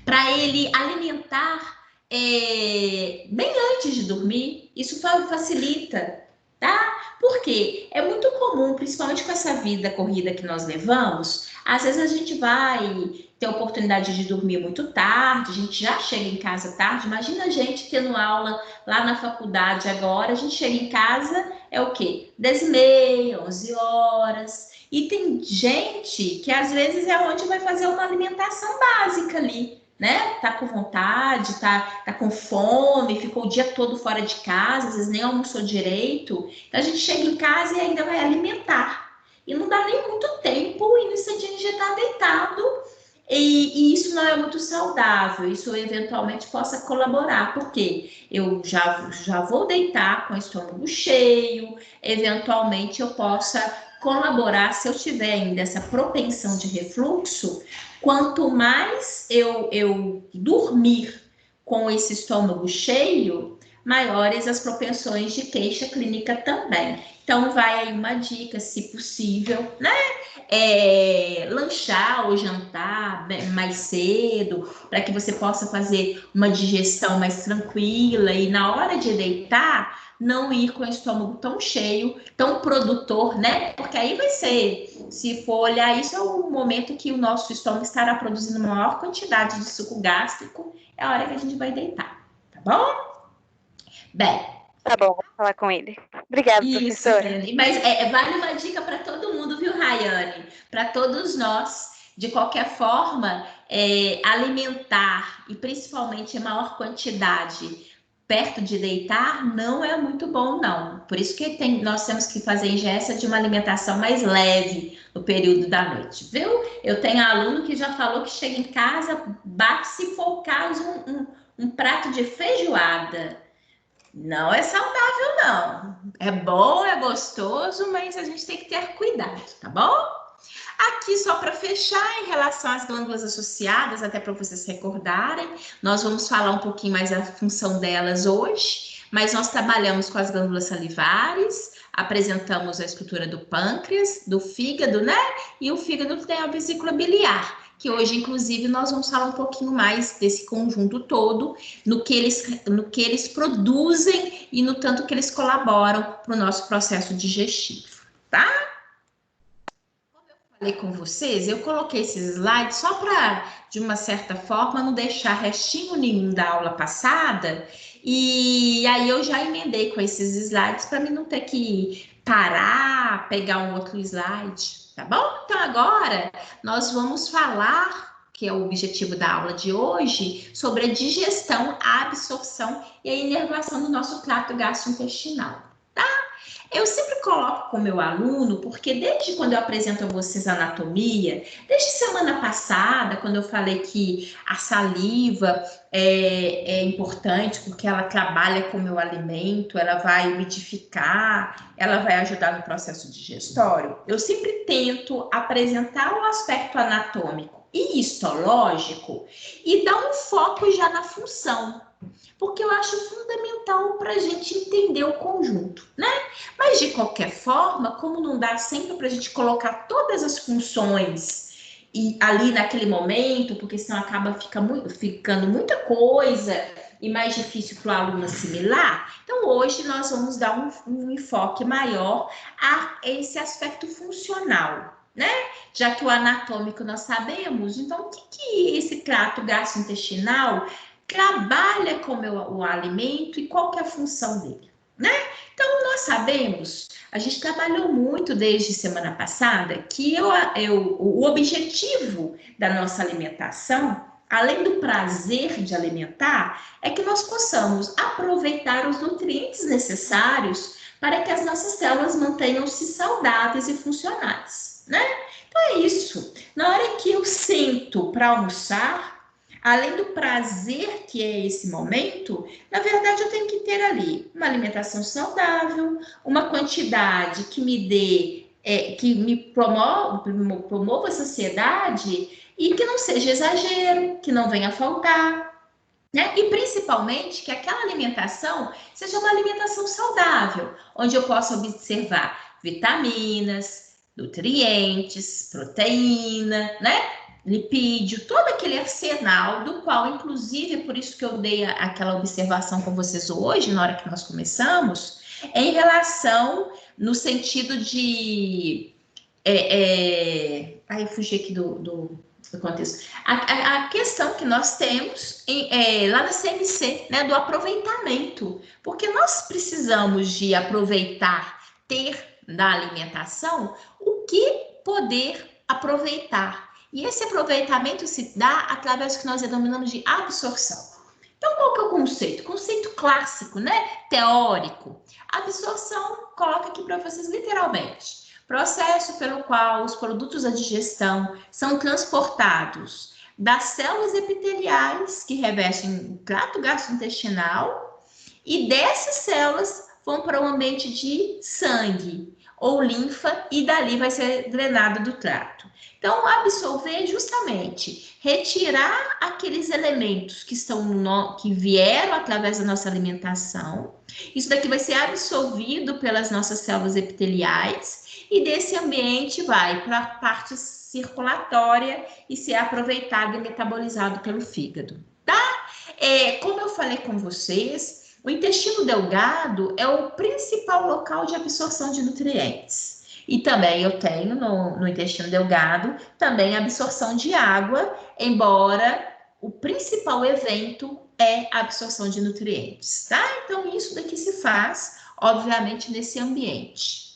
para ele alimentar bem antes de dormir. Isso facilita, tá? Porque é muito comum, principalmente com essa vida corrida que nós levamos, às vezes a gente vai ter a oportunidade de dormir muito tarde, a gente já chega em casa tarde. Imagina a gente tendo aula lá na faculdade agora, a gente chega em casa, é o quê? 10h30, 11 horas. E tem gente que às vezes é onde vai fazer uma alimentação básica ali, né? Tá com vontade, tá com fome, ficou o dia todo fora de casa, às vezes nem almoçou direito. Então a gente chega em casa e ainda vai alimentar. E não dá nem muito tempo e no instantinho já tá deitado. E isso não é muito saudável, isso eventualmente possa colaborar, porque eu já vou deitar com o estômago cheio, eventualmente eu possa colaborar, se eu tiver ainda essa propensão de refluxo, quanto mais eu dormir com esse estômago cheio, maiores as propensões de queixa clínica também. Então, vai aí uma dica, se possível, né? Lanchar ou jantar mais cedo, para que você possa fazer uma digestão mais tranquila e na hora de deitar, não ir com o estômago tão cheio, tão produtor, né? Porque aí vai ser, se for olhar isso, é o momento que o nosso estômago estará produzindo maior quantidade de suco gástrico, é a hora que a gente vai deitar, tá bom? Bem, Tá bom, vou falar com ele. Obrigada, isso, professora. Rayane. Mas vale uma dica para todo mundo, viu, Rayane? Para todos nós. De qualquer forma, alimentar, e principalmente em maior quantidade, perto de deitar, não é muito bom, não. Por isso que nós temos que fazer ingesta de uma alimentação mais leve no período da noite, viu? Eu tenho aluno que já falou que chega em casa, bate, se for o caso, um prato de feijoada. Não é saudável, não. É bom, é gostoso, mas a gente tem que ter cuidado, tá bom? Aqui, só para fechar, em relação às glândulas associadas, até para vocês recordarem, nós vamos falar um pouquinho mais da função delas hoje, mas nós trabalhamos com as glândulas salivares, apresentamos a estrutura do pâncreas, do fígado, né? E o fígado tem a vesícula biliar, que hoje, inclusive, nós vamos falar um pouquinho mais desse conjunto todo, no que eles produzem e no tanto que eles colaboram para o nosso processo digestivo, tá? Falei com vocês, eu coloquei esses slides só para, de uma certa forma, não deixar restinho nenhum da aula passada, e aí eu já emendei com esses slides para mim não ter que parar, pegar um outro slide, tá bom? Então agora nós vamos falar, que é o objetivo da aula de hoje, sobre a digestão, a absorção e a inervação do nosso trato gastrointestinal. Eu sempre coloco com o meu aluno, porque desde quando eu apresento a vocês a anatomia, desde semana passada, quando eu falei que a saliva é importante, porque ela trabalha com o meu alimento, ela vai umidificar, ela vai ajudar no processo digestório, eu sempre tento apresentar o aspecto anatômico e histológico e dar um foco já na função, porque eu acho fundamental para a gente entender o conjunto, né? Mas, de qualquer forma, como não dá sempre para a gente colocar todas as funções e ali naquele momento, porque senão acaba ficando muita coisa e mais difícil para o aluno assimilar, então hoje nós vamos dar um enfoque maior a esse aspecto funcional, né? Já que o anatômico nós sabemos, então o que esse trato gastrointestinal trabalha com o alimento e qual que é a função dele, né? Então, nós sabemos, a gente trabalhou muito desde semana passada, que o objetivo da nossa alimentação, além do prazer de alimentar, é que nós possamos aproveitar os nutrientes necessários para que as nossas células mantenham-se saudáveis e funcionais, né? Então, é isso. Na hora que eu sento para almoçar, além do prazer que é esse momento, na verdade eu tenho que ter ali uma alimentação saudável, uma quantidade que me dê, que me promova a saciedade e que não seja exagero, que não venha a faltar, né? E principalmente que aquela alimentação seja uma alimentação saudável, onde eu possa observar vitaminas, nutrientes, proteína, né? Lipídio, todo aquele arsenal do qual, inclusive, por isso que eu dei aquela observação com vocês hoje, na hora que nós começamos, em relação no sentido de aí fugi aqui do contexto. A questão que nós temos lá na CNC, né, do aproveitamento, porque nós precisamos de aproveitar, ter na alimentação o que poder aproveitar. E esse aproveitamento se dá através do que nós denominamos de absorção. Então, qual que é o conceito? Conceito clássico, né? Teórico. Absorção, coloca aqui para vocês literalmente. Processo pelo qual os produtos da digestão são transportados das células epiteliais que revestem o trato gastrointestinal e dessas células vão para o ambiente de sangue ou linfa e dali vai ser drenado do trato. Então, absorver é justamente retirar aqueles elementos que vieram através da nossa alimentação. Isso daqui vai ser absorvido pelas nossas células epiteliais e desse ambiente vai para a parte circulatória e ser aproveitado e metabolizado pelo fígado, tá? Como eu falei com vocês, o intestino delgado é o principal local de absorção de nutrientes. E também eu tenho no intestino delgado também absorção de água, embora o principal evento é a absorção de nutrientes, tá? Então, isso daqui se faz, obviamente, nesse ambiente.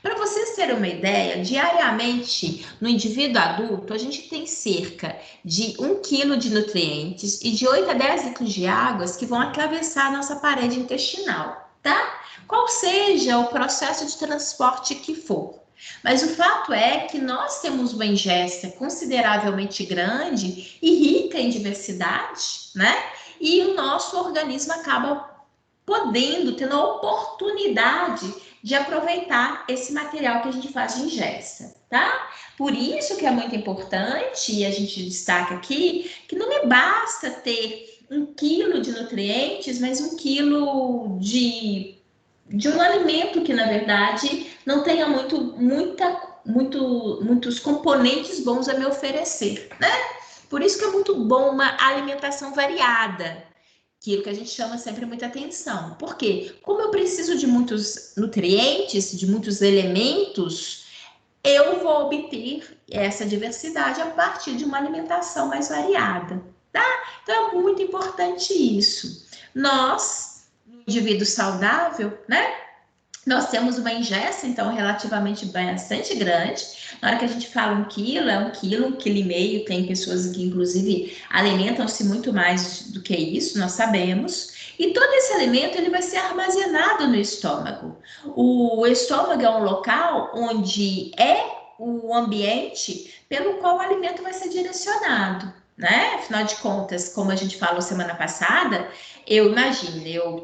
Para vocês terem uma ideia, diariamente, no indivíduo adulto, a gente tem cerca de 1 quilo de nutrientes e de 8 a 10 litros de águas que vão atravessar a nossa parede intestinal, tá? Qual seja o processo de transporte que for. Mas o fato é que nós temos uma ingesta consideravelmente grande e rica em diversidade, né? E o nosso organismo acaba tendo a oportunidade de aproveitar esse material que a gente faz de ingesta, tá? Por isso que é muito importante, e a gente destaca aqui, que não me basta ter 1 quilo de nutrientes, mas 1 quilo de um alimento que, na verdade, não tenha muitos componentes bons a me oferecer, né? Por isso que é muito bom uma alimentação variada, aquilo que a gente chama sempre muita atenção. Por quê? Como eu preciso de muitos nutrientes, de muitos elementos, eu vou obter essa diversidade a partir de uma alimentação mais variada, tá? Então, é muito importante isso. Nós, no indivíduo saudável, né? Nós temos uma ingesta, então, relativamente bastante grande. Na hora que a gente fala 1 quilo, é 1 quilo, 1,5 quilo. Tem pessoas que, inclusive, alimentam-se muito mais do que isso, nós sabemos. E todo esse alimento ele vai ser armazenado no estômago. O estômago é um local onde é o ambiente pelo qual o alimento vai ser direcionado, né? Afinal de contas, como a gente falou semana passada, eu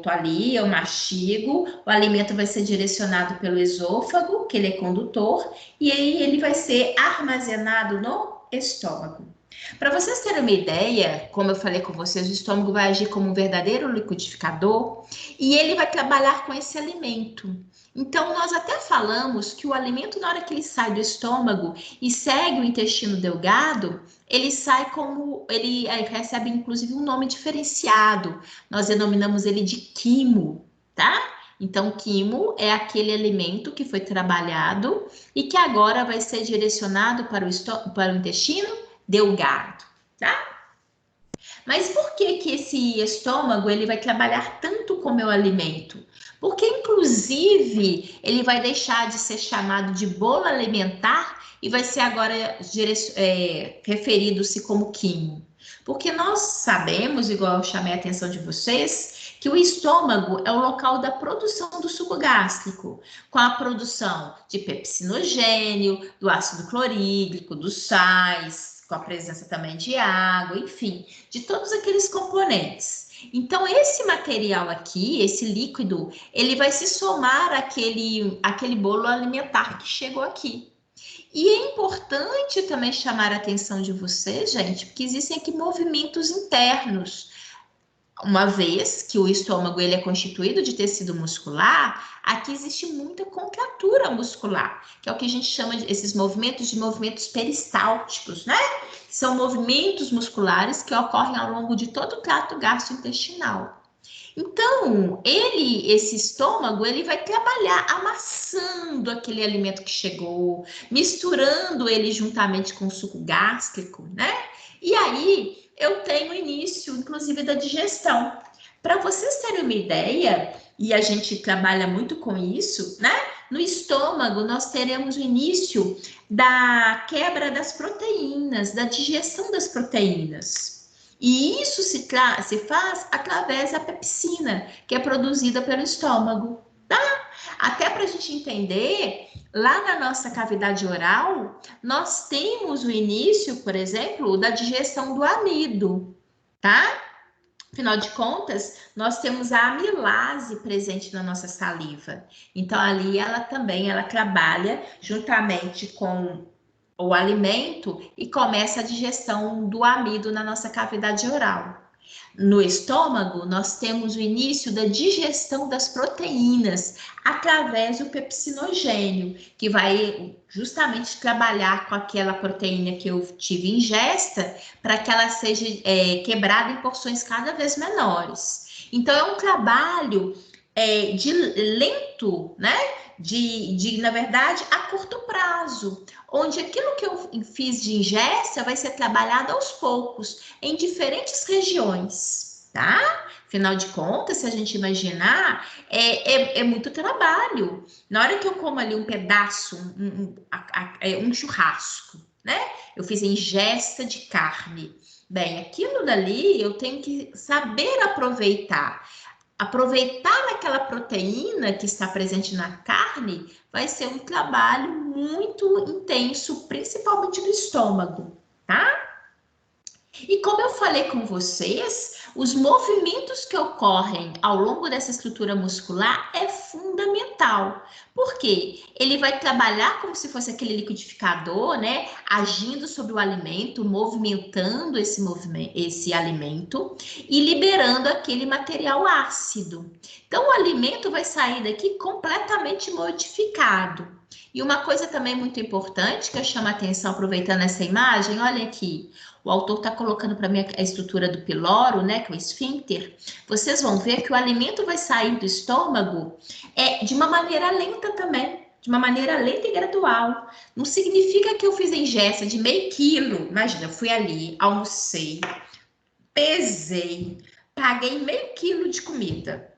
tô ali, eu mastigo, o alimento vai ser direcionado pelo esôfago, que ele é condutor, e aí ele vai ser armazenado no estômago. Para vocês terem uma ideia, como eu falei com vocês, o estômago vai agir como um verdadeiro liquidificador e ele vai trabalhar com esse alimento. Então, nós até falamos que o alimento, na hora que ele sai do estômago e segue o intestino delgado, ele recebe inclusive um nome diferenciado. Nós denominamos ele de quimo, tá? Então, quimo é aquele alimento que foi trabalhado e que agora vai ser direcionado para o intestino delgado, tá? Mas por que esse estômago ele vai trabalhar tanto com o meu alimento? Porque, inclusive, ele vai deixar de ser chamado de bolo alimentar e vai ser agora referido-se como quimo. Porque nós sabemos, igual eu chamei a atenção de vocês, que o estômago é o local da produção do suco gástrico, com a produção de pepsinogênio, do ácido clorídrico, dos sais, com a presença também de água, enfim, de todos aqueles componentes. Então, esse material aqui, esse líquido, ele vai se somar àquele bolo alimentar que chegou aqui. E é importante também chamar a atenção de vocês, gente, porque existem aqui movimentos internos. Uma vez que o estômago ele é constituído de tecido muscular, aqui existe muita contratura muscular, que é o que a gente chama esses movimentos de movimentos peristálticos, né? Que são movimentos musculares que ocorrem ao longo de todo o trato gastrointestinal. Então, esse estômago, ele vai trabalhar amassando aquele alimento que chegou, misturando ele juntamente com o suco gástrico, né? E aí, eu tenho o início, inclusive, da digestão. Para vocês terem uma ideia, e a gente trabalha muito com isso, né? No estômago, nós teremos o início da quebra das proteínas, da digestão das proteínas. E isso se faz através da pepsina, que é produzida pelo estômago, tá? Até para a gente entender, lá na nossa cavidade oral, nós temos o início, por exemplo, da digestão do amido, tá? Afinal de contas, nós temos a amilase presente na nossa saliva. Então, ali ela também, ela trabalha juntamente com o alimento e começa a digestão do amido na nossa cavidade oral. No estômago, nós temos o início da digestão das proteínas através do pepsinogênio, que vai justamente trabalhar com aquela proteína que eu tive ingesta para que ela seja quebrada em porções cada vez menores. Então, é um trabalho de lento, né? Na verdade, a curto prazo, onde aquilo que eu fiz de ingesta vai ser trabalhado aos poucos, em diferentes regiões, tá? Afinal de contas, se a gente imaginar, é muito trabalho. Na hora que eu como ali um pedaço, um churrasco, né? Eu fiz a ingesta de carne. Bem, aquilo dali eu tenho que saber aproveitar. Aproveitar aquela proteína que está presente na carne vai ser um trabalho muito intenso, principalmente no estômago, tá? E como eu falei com vocês, os movimentos que ocorrem ao longo dessa estrutura muscular é fundamental. Por quê? Ele vai trabalhar como se fosse aquele liquidificador, né? Agindo sobre o alimento, movimentando esse alimento e liberando aquele material ácido. Então, o alimento vai sair daqui completamente modificado. E uma coisa também muito importante que eu chamo a atenção aproveitando essa imagem, olha aqui. O autor está colocando para mim a estrutura do piloro, né, que é o esfíncter. Vocês vão ver que o alimento vai sair do estômago de uma maneira lenta também, de uma maneira lenta e gradual. Não significa que eu fiz a ingesta de meio quilo. Imagina, eu fui ali, almocei, pesei, paguei meio quilo de comida.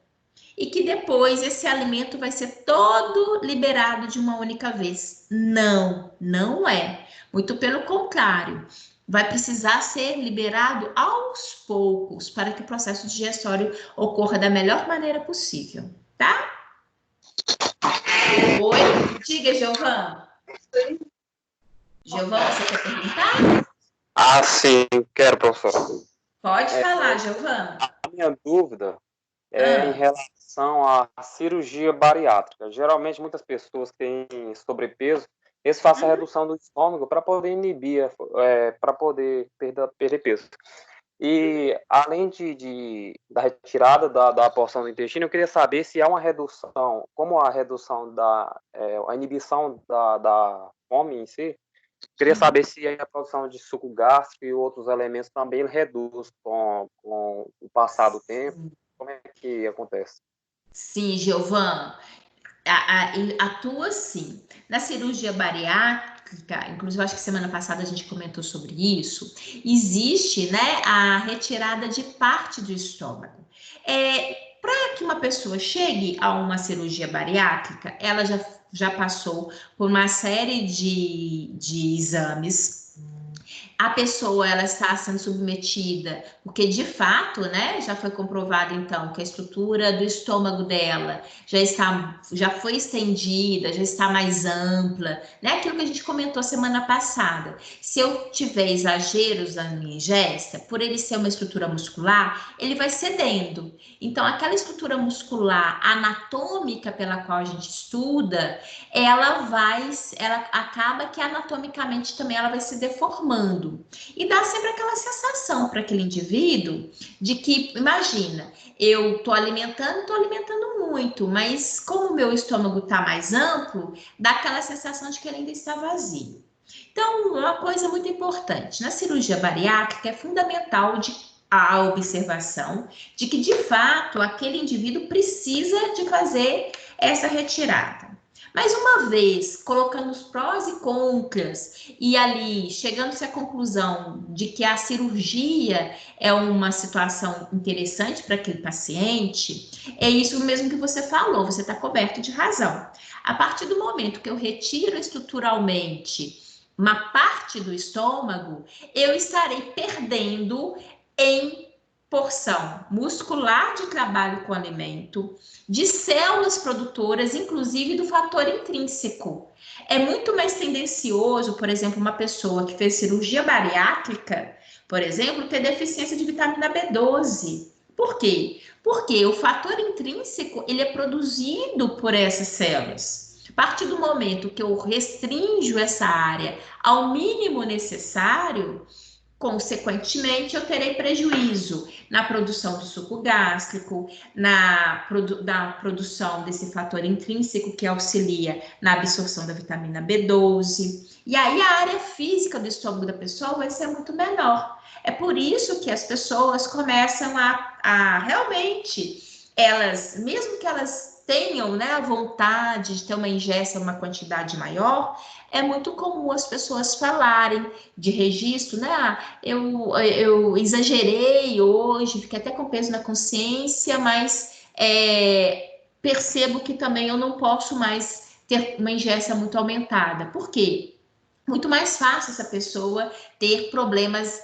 E que depois esse alimento vai ser todo liberado de uma única vez. Não, não é. Muito pelo contrário. Vai precisar ser liberado aos poucos para que o processo digestório ocorra da melhor maneira possível, tá? Oi, diga, Giovana. Giovana, você quer perguntar? Ah, sim, quero, professora. Pode falar, Giovana. A minha dúvida é em relação à cirurgia bariátrica. Geralmente, muitas pessoas que têm sobrepeso, eles fazem a redução do estômago para poder inibir, para poder perder peso. E, além da retirada da porção do intestino, eu queria saber se há uma redução, como a redução a inibição da fome em si. Queria saber se a produção de suco gástrico e outros elementos também reduz com o passar do tempo. Como é que acontece? Sim, Giovana. Atua sim. Na cirurgia bariátrica, inclusive acho que semana passada a gente comentou sobre isso, existe, né, a retirada de parte do estômago. Para que uma pessoa chegue a uma cirurgia bariátrica, ela já passou por uma série de exames. A pessoa ela está sendo submetida, porque de fato, né, já foi comprovado então que a estrutura do estômago dela já foi estendida, já está mais ampla, né? Aquilo que a gente comentou semana passada. Se eu tiver exageros na minha ingesta, por ele ser uma estrutura muscular, ele vai cedendo. Então, aquela estrutura muscular anatômica pela qual a gente estuda, ela acaba que anatomicamente também ela vai se deformando. E dá sempre aquela sensação para aquele indivíduo de que, imagina, eu estou alimentando muito, mas como o meu estômago está mais amplo, dá aquela sensação de que ele ainda está vazio. Então, uma coisa muito importante, na cirurgia bariátrica é fundamental a observação de que, de fato, aquele indivíduo precisa de fazer essa retirada. Mas uma vez colocando os prós e contras e ali chegando-se à conclusão de que a cirurgia é uma situação interessante para aquele paciente, é isso mesmo que você falou, você está coberto de razão. A partir do momento que eu retiro estruturalmente uma parte do estômago, eu estarei perdendo em porção muscular de trabalho com alimento, de células produtoras, inclusive do fator intrínseco. É muito mais tendencioso, por exemplo, uma pessoa que fez cirurgia bariátrica, por exemplo, ter deficiência de vitamina B12. Por quê? Porque o fator intrínseco ele é produzido por essas células. A partir do momento que eu restringo essa área ao mínimo necessário, consequentemente, eu terei prejuízo na produção do suco gástrico, na produção desse fator intrínseco que auxilia na absorção da vitamina B12. E aí a área física do estômago da pessoa vai ser muito menor. É por isso que as pessoas começam a realmente, elas, mesmo que elas tenham, né, a vontade de ter uma ingesta, uma quantidade maior, é muito comum as pessoas falarem de registro, né? Eu exagerei hoje, fiquei até com peso na consciência, mas percebo que também eu não posso mais ter uma ingesta muito aumentada. Por quê? Muito mais fácil essa pessoa ter problemas,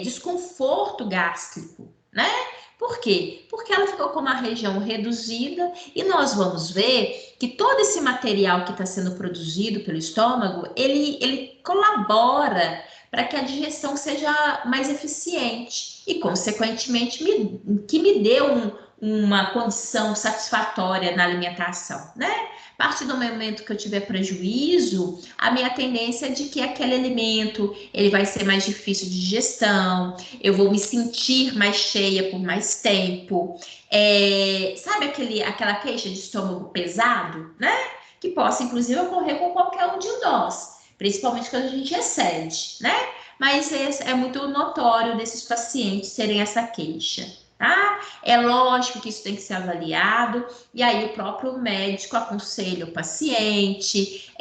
desconforto gástrico, né? Por quê? Porque ela ficou com uma região reduzida e nós vamos ver que todo esse material que está sendo produzido pelo estômago, ele colabora para que a digestão seja mais eficiente e, consequentemente, que me dê uma condição satisfatória na alimentação, né? A partir do momento que eu tiver prejuízo, a minha tendência é de que aquele alimento ele vai ser mais difícil de digestão, eu vou me sentir mais cheia por mais tempo. Sabe aquela queixa de estômago pesado, né? Que possa, inclusive, ocorrer com qualquer um de nós, principalmente quando a gente excede, né? Mas é muito notório desses pacientes terem essa queixa, tá? É lógico que isso tem que ser avaliado, e aí o próprio médico aconselha o paciente,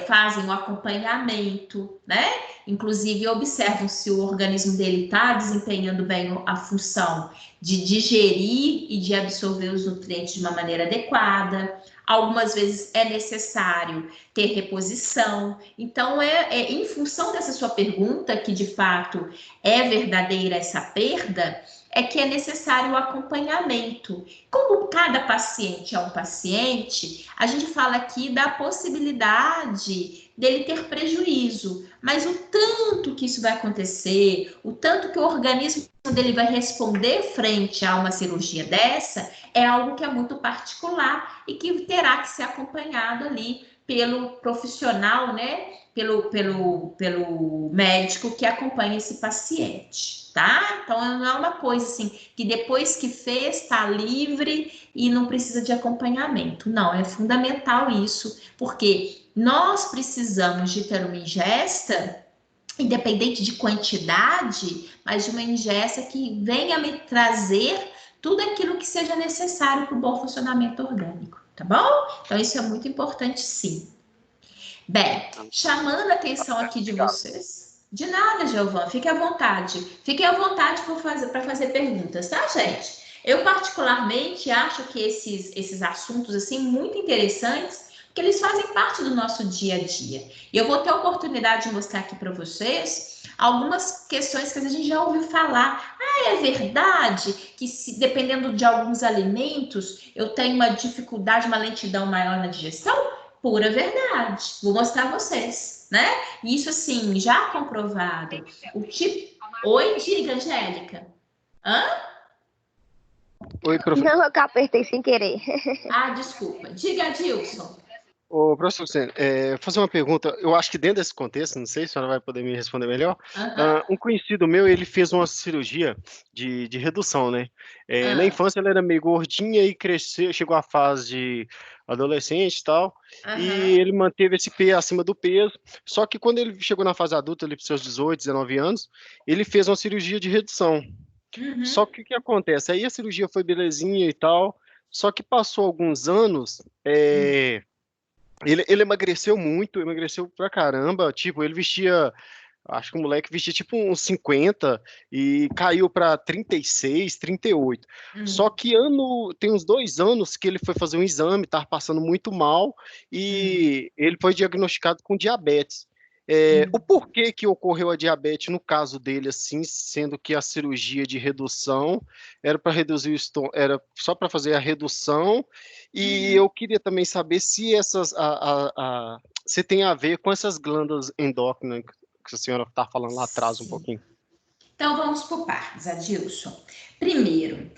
fazem o acompanhamento, né? Inclusive observam se o organismo dele está desempenhando bem a função de digerir e de absorver os nutrientes de uma maneira adequada. Algumas vezes é necessário ter reposição. Então, em função dessa sua pergunta, que de fato é verdadeira essa perda, é que é necessário o acompanhamento. Como cada paciente é um paciente, a gente fala aqui da possibilidade dele ter prejuízo, mas o tanto que isso vai acontecer, o tanto que o organismo dele vai responder frente a uma cirurgia dessa, é algo que é muito particular e que terá que ser acompanhado ali pelo profissional, né? Pelo médico que acompanha esse paciente, tá? Então, não é uma coisa assim, que depois que fez, está livre e não precisa de acompanhamento. Não, é fundamental isso, porque nós precisamos de ter uma ingesta, independente de quantidade, mas de uma ingesta que venha me trazer tudo aquilo que seja necessário para o bom funcionamento orgânico, tá bom? Então, isso é muito importante, sim. Bem, chamando a atenção aqui de vocês. De nada, Giovana, fique à vontade. Fiquem à vontade para fazer perguntas, tá, gente? Eu, particularmente, acho que esses assuntos, assim, muito interessantes, porque eles fazem parte do nosso dia a dia. E eu vou ter a oportunidade de mostrar aqui para vocês algumas questões que a gente já ouviu falar. É verdade que, dependendo de alguns alimentos, eu tenho uma dificuldade, uma lentidão maior na digestão? Pura verdade. Vou mostrar a vocês, né? Isso, assim, já comprovado. O tipo... Oi, diga, Angélica. Hã? Oi, professor. Não, eu apertei sem querer. Desculpa. Diga, Dilson. Ô, professor Luciano, fazer uma pergunta, eu acho que dentro desse contexto, não sei se a senhora vai poder me responder melhor, um conhecido meu, ele fez uma cirurgia de redução, né? Na infância ele era meio gordinha e cresceu, chegou à fase de adolescente e tal, e ele manteve esse peso acima do peso, só que quando ele chegou na fase adulta, ali para seus 18, 19 anos, ele fez uma cirurgia de redução. Só que o que acontece? Aí a cirurgia foi belezinha e tal, só que passou alguns anos, Ele emagreceu muito, emagreceu pra caramba. Tipo, ele vestia. Acho que o moleque vestia tipo uns 50 e caiu para 36, 38. Só que tem uns 2 anos que ele foi fazer um exame, estava passando muito mal e ele foi diagnosticado com diabetes. O porquê que ocorreu a diabetes no caso dele, assim, sendo que a cirurgia de redução era para reduzir o estômago, era só para fazer a redução, e eu queria também saber se se tem a ver com essas glândulas endócrinas que a senhora está falando lá atrás um pouquinho. Então, vamos por partes, Adilson. Primeiro,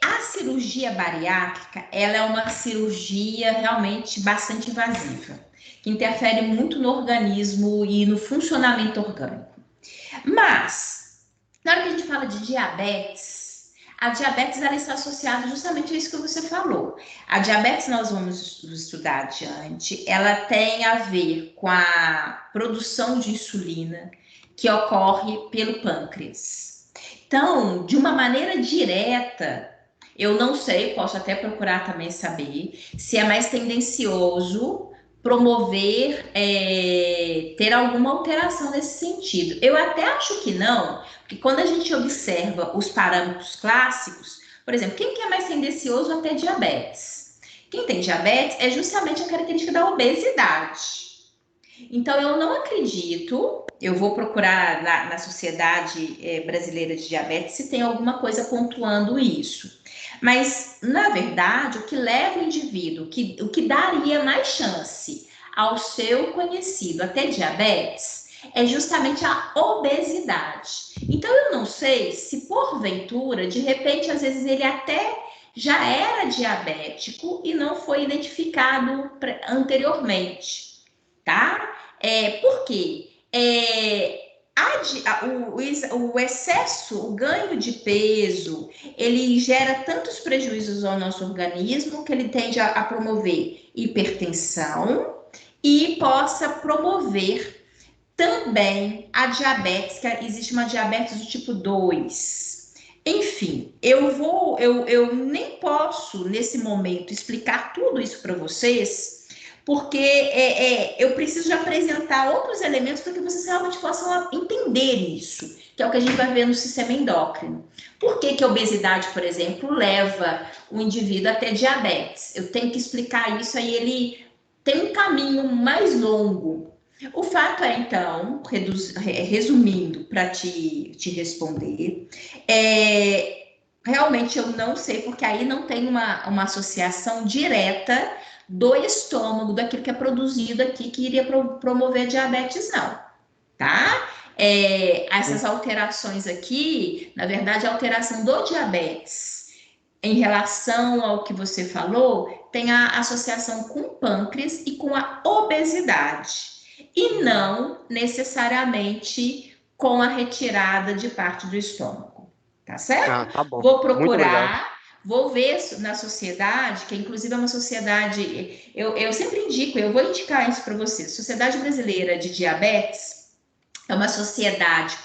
a cirurgia bariátrica, ela é uma cirurgia realmente bastante invasiva, que interfere muito no organismo e no funcionamento orgânico. Mas, na hora que a gente fala de diabetes, a diabetes ela está associada justamente a isso que você falou. A diabetes, nós vamos estudar adiante, ela tem a ver com a produção de insulina que ocorre pelo pâncreas. Então, de uma maneira direta, eu não sei, posso até procurar também saber, se é mais tendencioso promover, ter alguma alteração nesse sentido. Eu até acho que não, porque quando a gente observa os parâmetros clássicos, por exemplo, quem que é mais tendencioso a ter diabetes? Quem tem diabetes é justamente a característica da obesidade. Então, eu não acredito, eu vou procurar na Sociedade Brasileira de Diabetes se tem alguma coisa pontuando isso. Mas, na verdade, o que leva o indivíduo, o que daria mais chance ao seu conhecido a ter diabetes, é justamente a obesidade. Então, eu não sei se, porventura, de repente, às vezes ele até já era diabético e não foi identificado anteriormente. Tá? Por quê? O excesso, o ganho de peso, ele gera tantos prejuízos ao nosso organismo que ele tende a promover hipertensão e possa promover também a diabetes, que existe uma diabetes do tipo 2. Enfim, eu nem posso, nesse momento, explicar tudo isso para vocês, porque eu preciso de apresentar outros elementos para que vocês realmente possam entender isso, que é o que a gente vai ver no sistema endócrino. Por que a obesidade, por exemplo, leva o indivíduo a ter diabetes? Eu tenho que explicar isso, aí ele tem um caminho mais longo. O fato é, então, resumindo para te responder, realmente eu não sei, porque aí não tem uma associação direta do estômago, daquilo que é produzido aqui, que iria promover diabetes, não, tá? Essas alterações aqui, na verdade, a alteração do diabetes em relação ao que você falou, tem a associação com o pâncreas e com a obesidade, e não necessariamente com a retirada de parte do estômago, tá certo? Tá bom. Vou procurar. Vou ver na sociedade, que inclusive é uma sociedade, eu sempre indico, eu vou indicar isso para vocês. Sociedade Brasileira de Diabetes é uma sociedade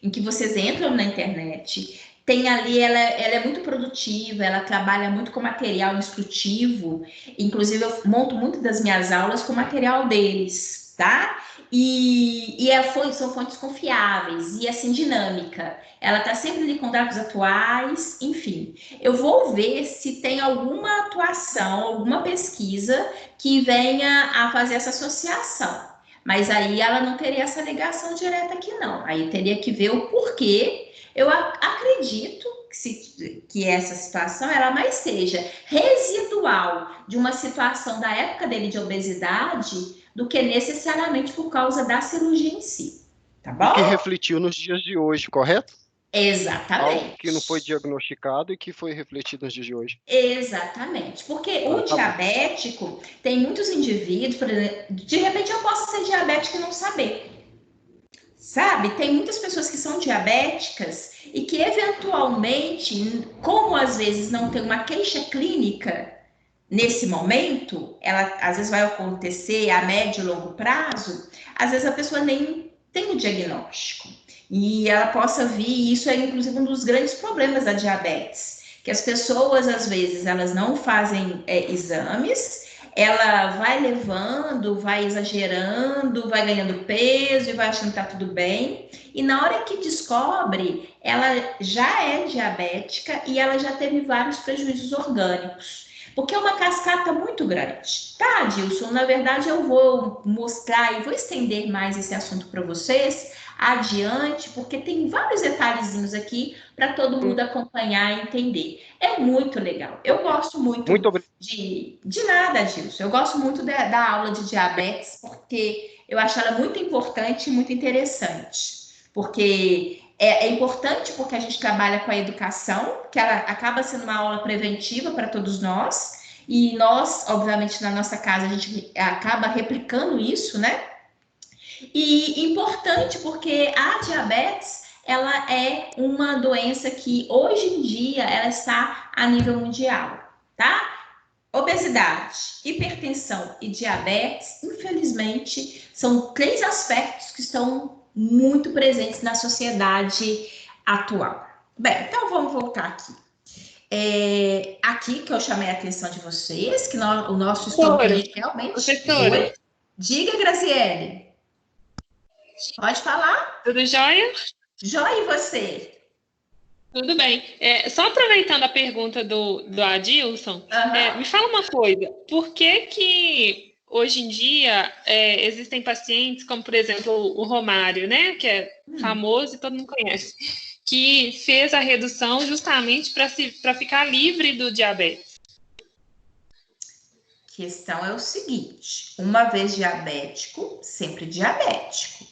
em que vocês entram na internet, tem ali, ela é muito produtiva, ela trabalha muito com material instrutivo, inclusive eu monto muito das minhas aulas com material deles, tá? E são fontes confiáveis e assim dinâmica. Ela está sempre ali com dados atuais, enfim. Eu vou ver se tem alguma atuação, alguma pesquisa que venha a fazer essa associação. Mas aí ela não teria essa ligação direta aqui, não. Aí teria que ver o porquê. Eu acredito que essa situação ela mais seja residual de uma situação da época dele de obesidade do que necessariamente por causa da cirurgia em si, tá bom? O que refletiu nos dias de hoje, correto? Exatamente. Algo que não foi diagnosticado e que foi refletido nos dias de hoje. Exatamente, porque o diabético, tem muitos indivíduos, por exemplo, de repente eu posso ser diabético e não saber. Sabe? Tem muitas pessoas que são diabéticas e que eventualmente, como às vezes não tem uma queixa clínica nesse momento, ela às vezes vai acontecer a médio e longo prazo, às vezes a pessoa nem tem o diagnóstico. E ela possa vir, isso é inclusive um dos grandes problemas da diabetes, que as pessoas às vezes elas não fazem exames, ela vai levando, vai exagerando, vai ganhando peso e vai achando que tá tudo bem. E na hora que descobre, ela já é diabética e ela já teve vários prejuízos orgânicos. Porque é uma cascata muito grande. Tá, Dilson? Na verdade, eu vou mostrar e vou estender mais esse assunto para vocês adiante, porque tem vários detalhezinhos aqui para todo mundo acompanhar e entender. É muito legal. Eu gosto muito de nada, Dilson. Eu gosto muito da aula de diabetes, porque eu acho ela muito importante e muito interessante. Porque é importante porque a gente trabalha com a educação, que ela acaba sendo uma aula preventiva para todos nós, e nós, obviamente, na nossa casa, a gente acaba replicando isso, né? E importante porque a diabetes, ela é uma doença que hoje em dia ela está a nível mundial, tá? Obesidade, hipertensão e diabetes, infelizmente, são 3 aspectos que estão muito presentes na sociedade atual. Bem, então vamos voltar aqui. Aqui que eu chamei a atenção de vocês, que o nosso estômago realmente... Professora. Diga, Graziele. Pode falar? Tudo jóia? Jóia, e você? Tudo bem. Só aproveitando a pergunta do Adilson, me fala uma coisa. Por que hoje em dia existem pacientes, como por exemplo o Romário, né, que é famoso e todo mundo conhece, que fez a redução justamente para ficar livre do diabetes? A questão é o seguinte: uma vez diabético, sempre diabético.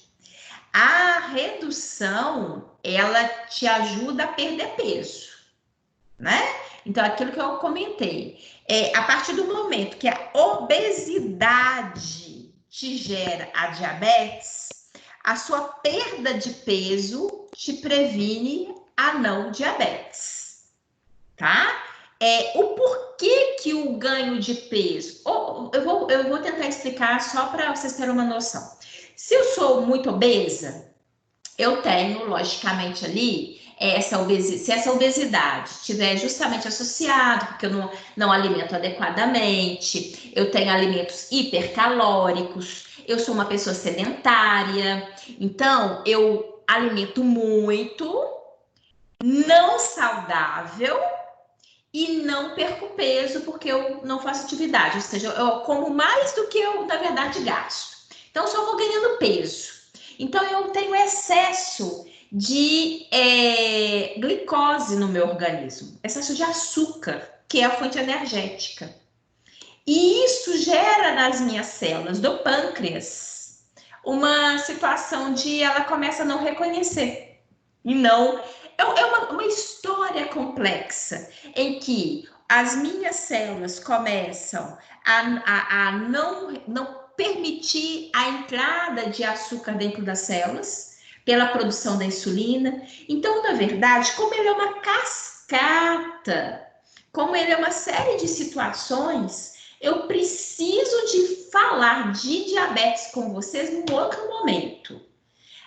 A redução, ela te ajuda a perder peso, né? Então, aquilo que eu comentei, a partir do momento que a obesidade te gera a diabetes, a sua perda de peso te previne a não diabetes, tá? O porquê que o ganho de peso... Eu vou tentar explicar só para vocês terem uma noção. Se eu sou muito obesa, eu tenho, logicamente, ali, se essa obesidade estiver justamente associada, porque eu não alimento adequadamente, eu tenho alimentos hipercalóricos, eu sou uma pessoa sedentária, então eu alimento muito, não saudável, e não perco peso porque eu não faço atividade, ou seja, eu como mais do que eu, na verdade, gasto. Então, só vou ganhando peso. Então, eu tenho excesso de glicose no meu organismo, excesso de açúcar, que é a fonte energética. E isso gera nas minhas células do pâncreas uma situação de ela começa a não reconhecer. E não... É uma história complexa em que as minhas células começam a não permitir a entrada de açúcar dentro das células pela produção da insulina. Então, na verdade, como ele é uma cascata, como ele é uma série de situações, eu preciso de falar de diabetes com vocês num outro momento.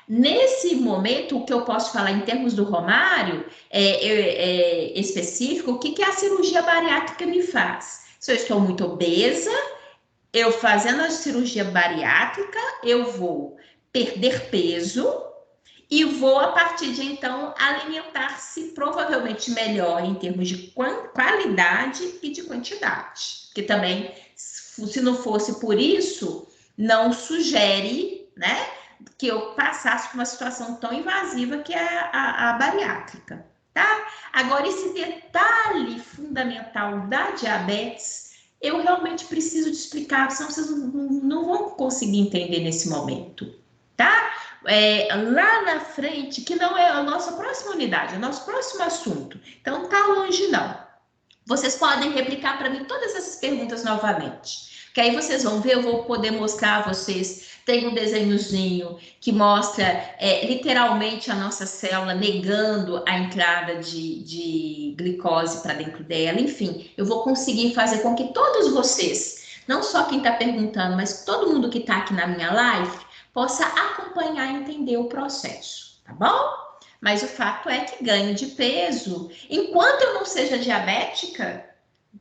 Nesse momento, o que eu posso falar em termos do Romário específico, o que a cirurgia bariátrica me faz? Se eu estou muito obesa, eu fazendo a cirurgia bariátrica, eu vou perder peso e vou, a partir de então, alimentar-se provavelmente melhor em termos de qualidade e de quantidade. Que também, se não fosse por isso, não sugere, né, que eu passasse por uma situação tão invasiva que é a bariátrica, tá? Agora, esse detalhe fundamental da diabetes, eu realmente preciso de explicar, senão vocês não vão conseguir entender nesse momento, tá? Lá na frente, que não é a nossa próxima unidade, é o nosso próximo assunto, então não tá longe não. Vocês podem replicar para mim todas essas perguntas novamente, que aí vocês vão ver, eu vou poder mostrar a vocês. Tem um desenhozinho que mostra literalmente a nossa célula negando a entrada de glicose para dentro dela. Enfim, eu vou conseguir fazer com que todos vocês, não só quem está perguntando, mas todo mundo que está aqui na minha live, possa acompanhar e entender o processo, tá bom? Mas o fato é que ganho de peso, enquanto eu não seja diabética,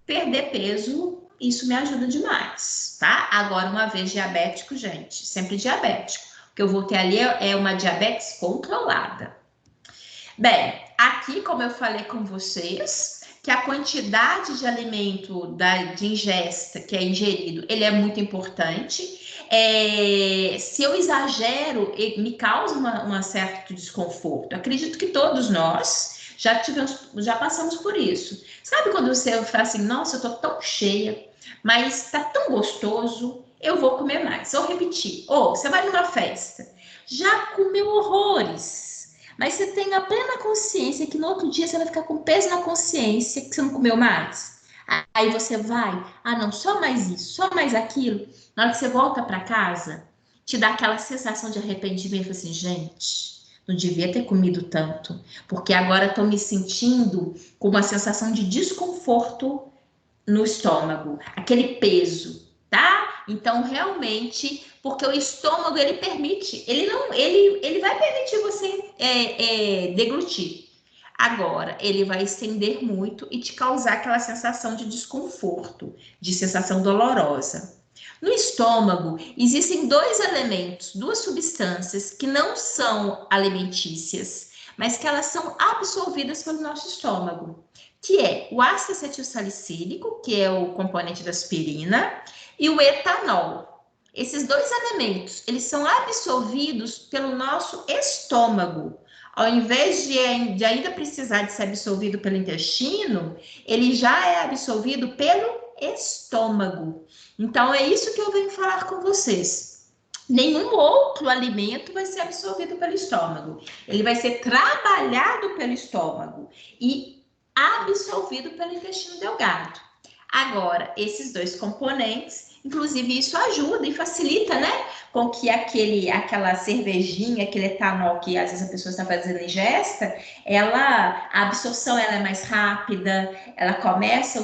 perder peso isso me ajuda demais, tá? Agora, uma vez diabético, gente, sempre diabético. O que eu vou ter ali é uma diabetes controlada. Bem, aqui, como eu falei com vocês, que a quantidade de alimento de ingesta que é ingerido, ele é muito importante. Se eu exagero, me causa um certo desconforto. Acredito que todos nós já passamos por isso. Sabe quando você fala assim, nossa, eu tô tão cheia, mas tá tão gostoso, eu vou comer mais. Ou repetir, você vai numa festa, já comeu horrores, mas você tem a plena consciência que no outro dia você vai ficar com peso na consciência que você não comeu mais. Aí você vai, não, só mais isso, só mais aquilo. Na hora que você volta para casa, te dá aquela sensação de arrependimento, assim, gente, não devia ter comido tanto, porque agora estou me sentindo com uma sensação de desconforto no estômago, aquele peso, tá? Então, realmente, porque o estômago, ele permite, ele vai permitir você deglutir. Agora, ele vai estender muito e te causar aquela sensação de desconforto, de sensação dolorosa. No estômago, existem dois elementos, duas substâncias que não são alimentícias, mas que elas são absorvidas pelo nosso estômago, que é o ácido acetilsalicílico, que é o componente da aspirina, e o etanol. Esses dois elementos, eles são absorvidos pelo nosso estômago. Ao invés de ainda precisar de ser absorvido pelo intestino, ele já é absorvido pelo estômago. Então, é isso que eu venho falar com vocês. Nenhum outro alimento vai ser absorvido pelo estômago. Ele vai ser trabalhado pelo estômago e absorvido pelo intestino delgado. Agora, esses dois componentes, inclusive isso ajuda e facilita, né? Com que aquela cervejinha, aquele etanol que às vezes a pessoa está fazendo ingesta, a absorção ela é mais rápida, ela começa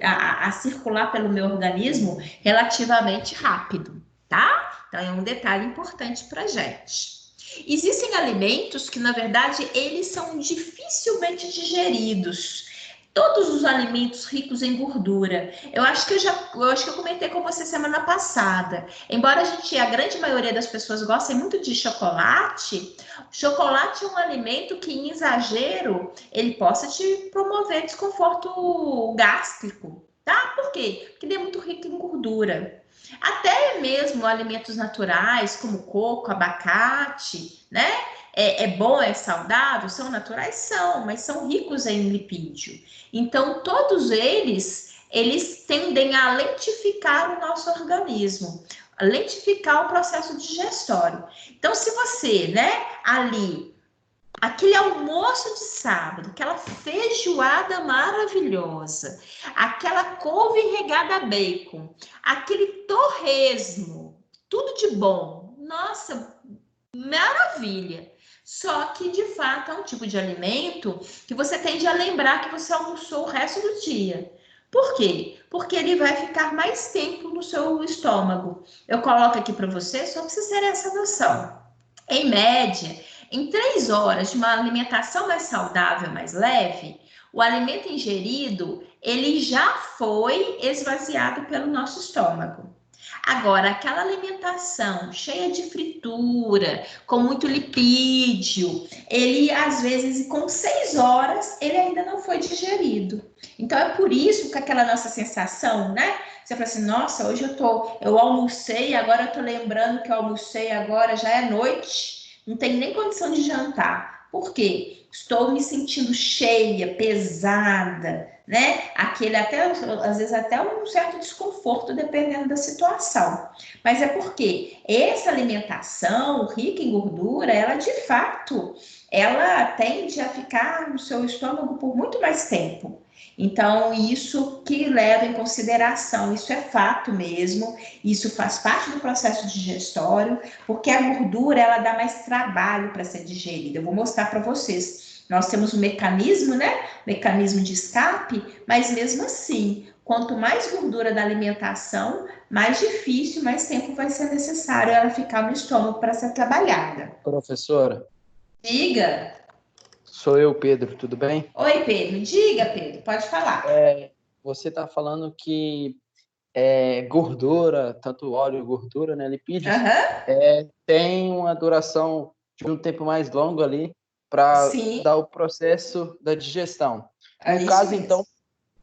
a circular pelo meu organismo relativamente rápido, tá? Então é um detalhe importante para gente. Existem alimentos que, na verdade, eles são dificilmente digeridos. Todos os alimentos ricos em gordura. Eu acho que eu comentei com você semana passada. Embora a grande maioria das pessoas gostem muito de chocolate, chocolate é um alimento que, em exagero, ele possa te promover desconforto gástrico, tá? Por quê? Porque ele é muito rico em gordura. Até mesmo alimentos naturais, como coco, abacate, né? É bom, é saudável, são naturais? São, mas são ricos em lipídio. Então, todos eles tendem a lentificar o nosso organismo, a lentificar o processo digestório. Então, se você, né, aquele almoço de sábado, aquela feijoada maravilhosa, aquela couve regada a bacon, aquele torresmo, tudo de bom, nossa, maravilha. Só que, de fato, é um tipo de alimento que você tende a lembrar que você almoçou o resto do dia. Por quê? Porque ele vai ficar mais tempo no seu estômago. Eu coloco aqui para você, só para vocês terem essa noção. Em média, em 3 horas de uma alimentação mais saudável, mais leve, o alimento ingerido, ele já foi esvaziado pelo nosso estômago. Agora, aquela alimentação cheia de fritura, com muito lipídio, ele, às vezes, com 6 horas, ele ainda não foi digerido. Então, é por isso que aquela nossa sensação, né? Você fala assim, nossa, hoje eu almocei, agora eu tô lembrando que eu almocei, agora já é noite, não tem nem condição de jantar. Por quê? Estou me sentindo cheia, pesada, né? Às vezes até um certo desconforto, dependendo da situação. Mas é porque essa alimentação rica em gordura, ela de fato, ela tende a ficar no seu estômago por muito mais tempo. Então, isso que leva em consideração, isso é fato mesmo, isso faz parte do processo digestório, porque a gordura, ela dá mais trabalho para ser digerida. Eu vou mostrar para vocês. Nós temos um mecanismo, né? Mecanismo de escape, mas mesmo assim, quanto mais gordura da alimentação, mais difícil, mais tempo vai ser necessário ela ficar no estômago para ser trabalhada. Professora? Diga. Sou eu, Pedro, tudo bem? Oi, Pedro. Diga, Pedro, pode falar. você está falando que gordura, tanto óleo e gordura, né, lipídios, tem uma duração de um tempo mais longo ali para dar o processo da digestão. No caso, então,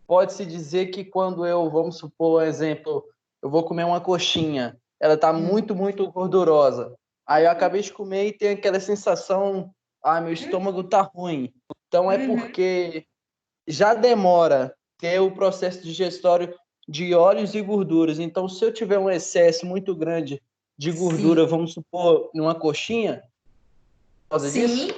pode-se dizer que quando vamos supor, um exemplo, eu vou comer uma coxinha, ela está muito, muito gordurosa. Aí eu acabei de comer e tem aquela sensação, meu estômago está ruim. Então é porque já demora ter o processo digestório de óleos e gorduras. Então, se eu tiver um excesso muito grande de gordura, vamos supor, numa coxinha, por causa disso?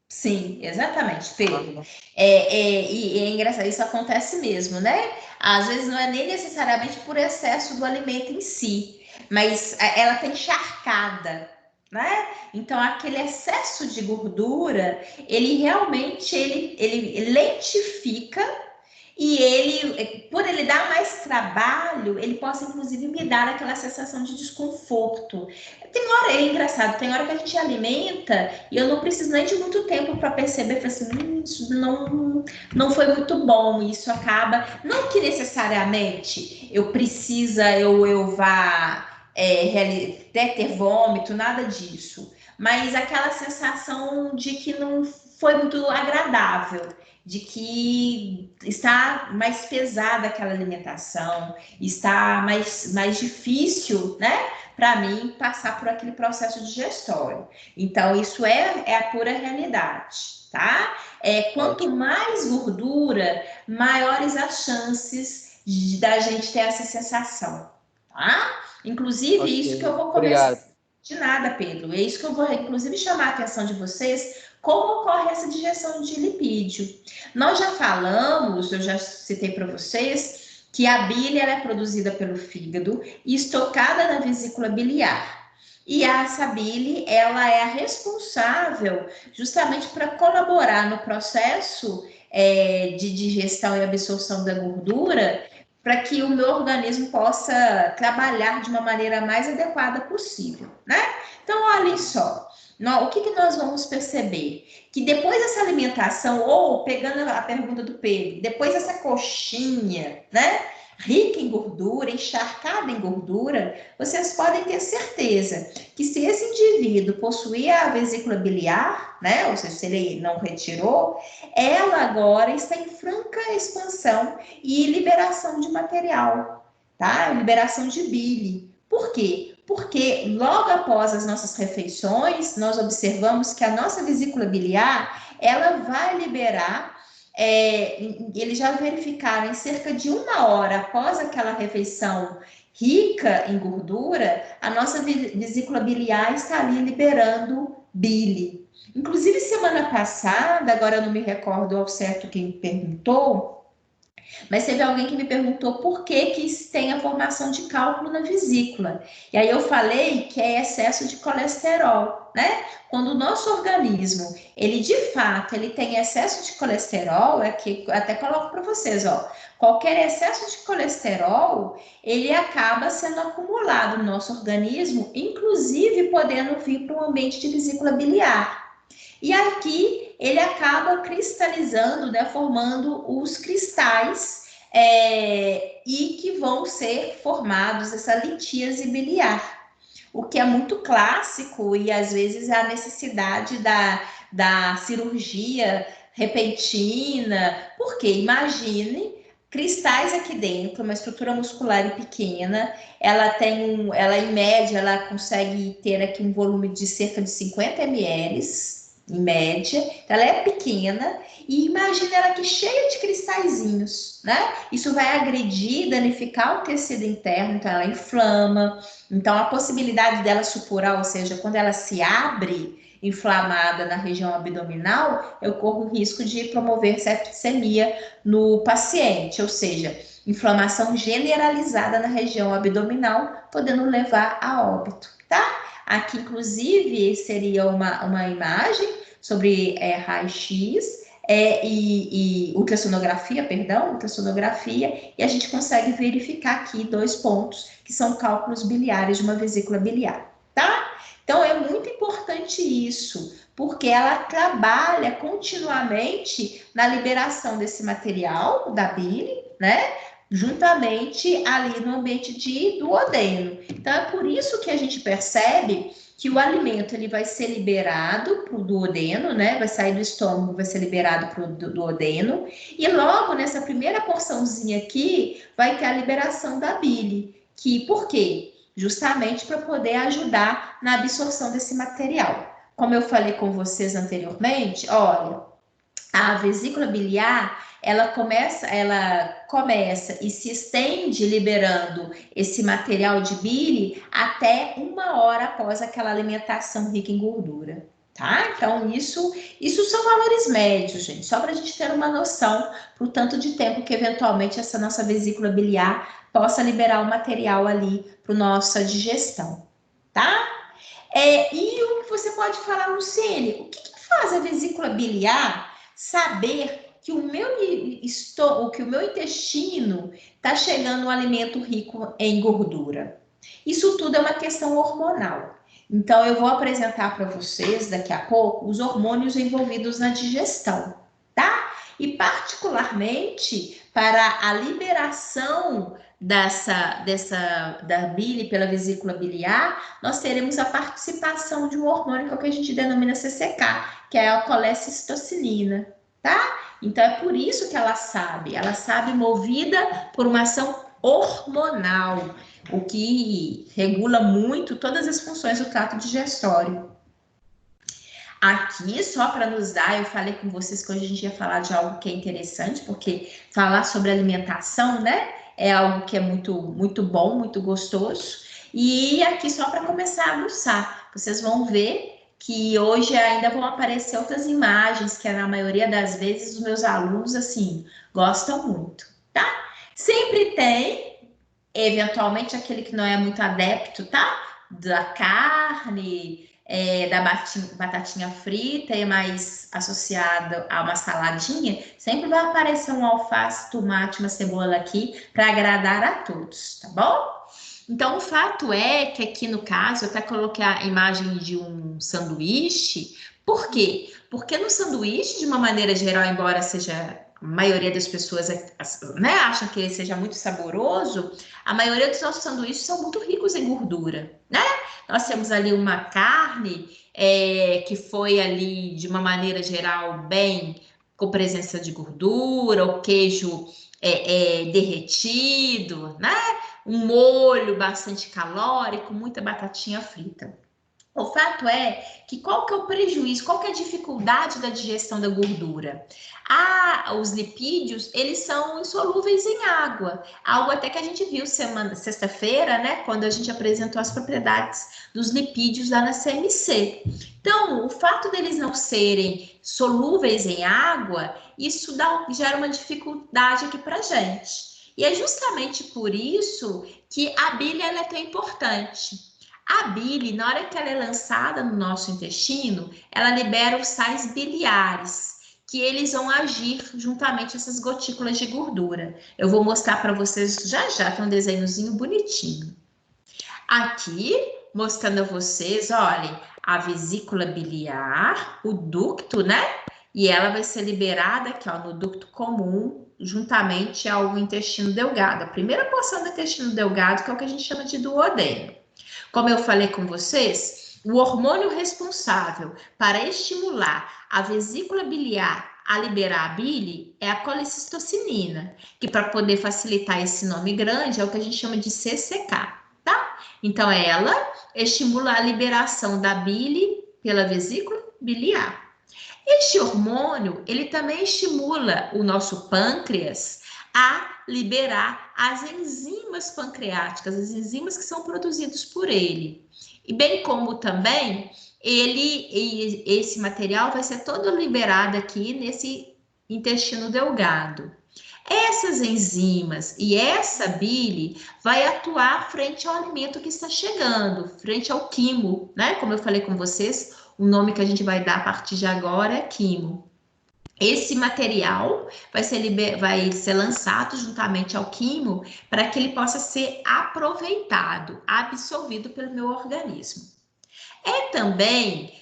Sim, exatamente, Pedro. E é engraçado, isso acontece mesmo, né? Às vezes não é nem necessariamente por excesso do alimento em si, mas ela está encharcada, né? Então, aquele excesso de gordura, ele realmente ele lentifica. E ele, por ele dar mais trabalho, ele possa, inclusive, me dar aquela sensação de desconforto. Tem hora, é engraçado, tem hora que a gente alimenta e eu não preciso nem de muito tempo para perceber, assim, isso não foi muito bom, isso acaba... Não que necessariamente eu vá ter vômito, nada disso, mas aquela sensação de que não foi muito agradável, de que está mais pesada aquela alimentação, está mais difícil, né, para mim passar por aquele processo digestório. Então, isso é a pura realidade, tá? Quanto mais gordura, maiores as chances da gente ter essa sensação, tá? Inclusive, isso que eu vou começar... Obrigado. De nada, Pedro. É isso que eu vou, inclusive, chamar a atenção de vocês, como ocorre essa digestão de lipídio. Nós já falamos, eu já citei para vocês, que a bile ela é produzida pelo fígado e estocada na vesícula biliar. E essa bile, ela é a responsável justamente para colaborar no processo de digestão e absorção da gordura, para que o meu organismo possa trabalhar de uma maneira mais adequada possível, né? Então, olhem só, o que nós vamos perceber? Que depois dessa alimentação, ou pegando a pergunta do Pedro, depois dessa coxinha, né? Rica em gordura, encharcada em gordura, vocês podem ter certeza que se esse indivíduo possuía a vesícula biliar, né? Ou seja, se ele não retirou, ela agora está em franca expansão e liberação de material, tá? Liberação de bile. Por quê? Porque logo após as nossas refeições, nós observamos que a nossa vesícula biliar, ela vai liberar, eles já verificaram em cerca de 1 hora após aquela refeição rica em gordura, a nossa vesícula biliar está ali liberando bile. Inclusive, semana passada, agora eu não me recordo ao certo quem me perguntou, mas teve alguém que me perguntou por que tem a formação de cálculo na vesícula. E aí eu falei que é excesso de colesterol, né? Quando o nosso organismo, ele de fato, ele tem excesso de colesterol, que até coloco para vocês, ó, qualquer excesso de colesterol, ele acaba sendo acumulado no nosso organismo, inclusive podendo vir para um ambiente de vesícula biliar. E aqui ele acaba cristalizando, né, formando os cristais e que vão ser formados essa litíase biliar, o que é muito clássico e às vezes a necessidade da cirurgia repentina, porque imagine cristais aqui dentro, uma estrutura muscular pequena, ela em média, ela consegue ter aqui um volume de cerca de 50 ml, em média, ela é pequena, e imagina ela aqui cheia de cristalzinhos, né? Isso vai agredir, danificar o tecido interno, então ela inflama, então a possibilidade dela supurar, ou seja, quando ela se abre inflamada na região abdominal, eu corro o risco de promover septicemia no paciente, ou seja, inflamação generalizada na região abdominal, podendo levar a óbito, tá? Aqui, inclusive, seria uma imagem sobre raio-x e ultrassonografia, ultrassonografia, e a gente consegue verificar aqui 2 pontos, que são cálculos biliares de uma vesícula biliar, tá? Então, é muito importante isso, porque ela trabalha continuamente na liberação desse material, da bile, né? juntamente ali no ambiente de duodeno. Então, é por isso que a gente percebe que o alimento ele vai ser liberado para o duodeno, né? Vai sair do estômago, vai ser liberado para o duodeno. E logo nessa primeira porçãozinha aqui, vai ter a liberação da bile. Por quê? Justamente para poder ajudar na absorção desse material. Como eu falei com vocês anteriormente, olha, a vesícula biliar, ela começa e se estende liberando esse material de bile até 1 hora após aquela alimentação rica em gordura, tá? Então, isso são valores médios, gente, só para a gente ter uma noção pro tanto de tempo que, eventualmente, essa nossa vesícula biliar possa liberar o material ali para nossa digestão, tá? E o que você pode falar, Luciene, o que faz a vesícula biliar saber que o meu intestino está chegando um alimento rico em gordura? Isso tudo é uma questão hormonal. Então, eu vou apresentar para vocês, daqui a pouco, os hormônios envolvidos na digestão, tá? E, particularmente, para a liberação da bile pela vesícula biliar, nós teremos a participação de um hormônio que é o que a gente denomina CCK, que é a colecistocinina, tá? Então, é por isso que ela sabe movida por uma ação hormonal, o que regula muito todas as funções do trato digestório. Aqui, só para nos dar, eu falei com vocês que hoje a gente ia falar de algo que é interessante, porque falar sobre alimentação, né, é algo que é muito, muito bom, muito gostoso. E aqui, só para começar a aguçar, vocês vão ver que hoje ainda vão aparecer outras imagens, que na maioria das vezes os meus alunos, assim, gostam muito, tá? Sempre tem, eventualmente, aquele que não é muito adepto, tá? Da carne, da batatinha frita e mais associado a uma saladinha, sempre vai aparecer um alface, tomate, uma cebola aqui para agradar a todos, tá bom? Então, o fato é que aqui no caso, eu até coloquei a imagem de um sanduíche. Por quê? Porque no sanduíche, de uma maneira geral, embora seja a maioria das pessoas, né, acham que ele seja muito saboroso, a maioria dos nossos sanduíches são muito ricos em gordura, né? Nós temos ali uma carne que foi ali, de uma maneira geral, bem com presença de gordura, o queijo derretido, né? Um molho bastante calórico, muita batatinha frita. O fato é que qual que é o prejuízo, qual que é a dificuldade da digestão da gordura? Os lipídios, eles são insolúveis em água, algo até que a gente viu sexta-feira, né, quando a gente apresentou as propriedades dos lipídios lá na CMC. Então, o fato deles não serem solúveis em água, isso gera uma dificuldade aqui pra gente. E é justamente por isso que a bile ela é tão importante. A bile, na hora que ela é lançada no nosso intestino, ela libera os sais biliares, que eles vão agir juntamente essas gotículas de gordura. Eu vou mostrar para vocês já, tem um desenhozinho bonitinho. Aqui, mostrando a vocês, olhem, a vesícula biliar, o ducto, né? E ela vai ser liberada aqui, ó, no ducto comum, juntamente ao intestino delgado. A primeira porção do intestino delgado, que é o que a gente chama de duodeno. Como eu falei com vocês, o hormônio responsável para estimular a vesícula biliar a liberar a bile é a colecistocinina, que para poder facilitar esse nome grande é o que a gente chama de CCK, tá? Então, ela estimula a liberação da bile pela vesícula biliar. Este hormônio, ele também estimula o nosso pâncreas a liberar as enzimas pancreáticas, as enzimas que são produzidas por ele. E bem como também, esse material vai ser todo liberado aqui nesse intestino delgado. Essas enzimas e essa bile vai atuar frente ao alimento que está chegando, frente ao quimo, né? Como eu falei com vocês, o nome que a gente vai dar a partir de agora é quimo. Esse material vai ser lançado juntamente ao quimo para que ele possa ser aproveitado, absorvido pelo meu organismo. É também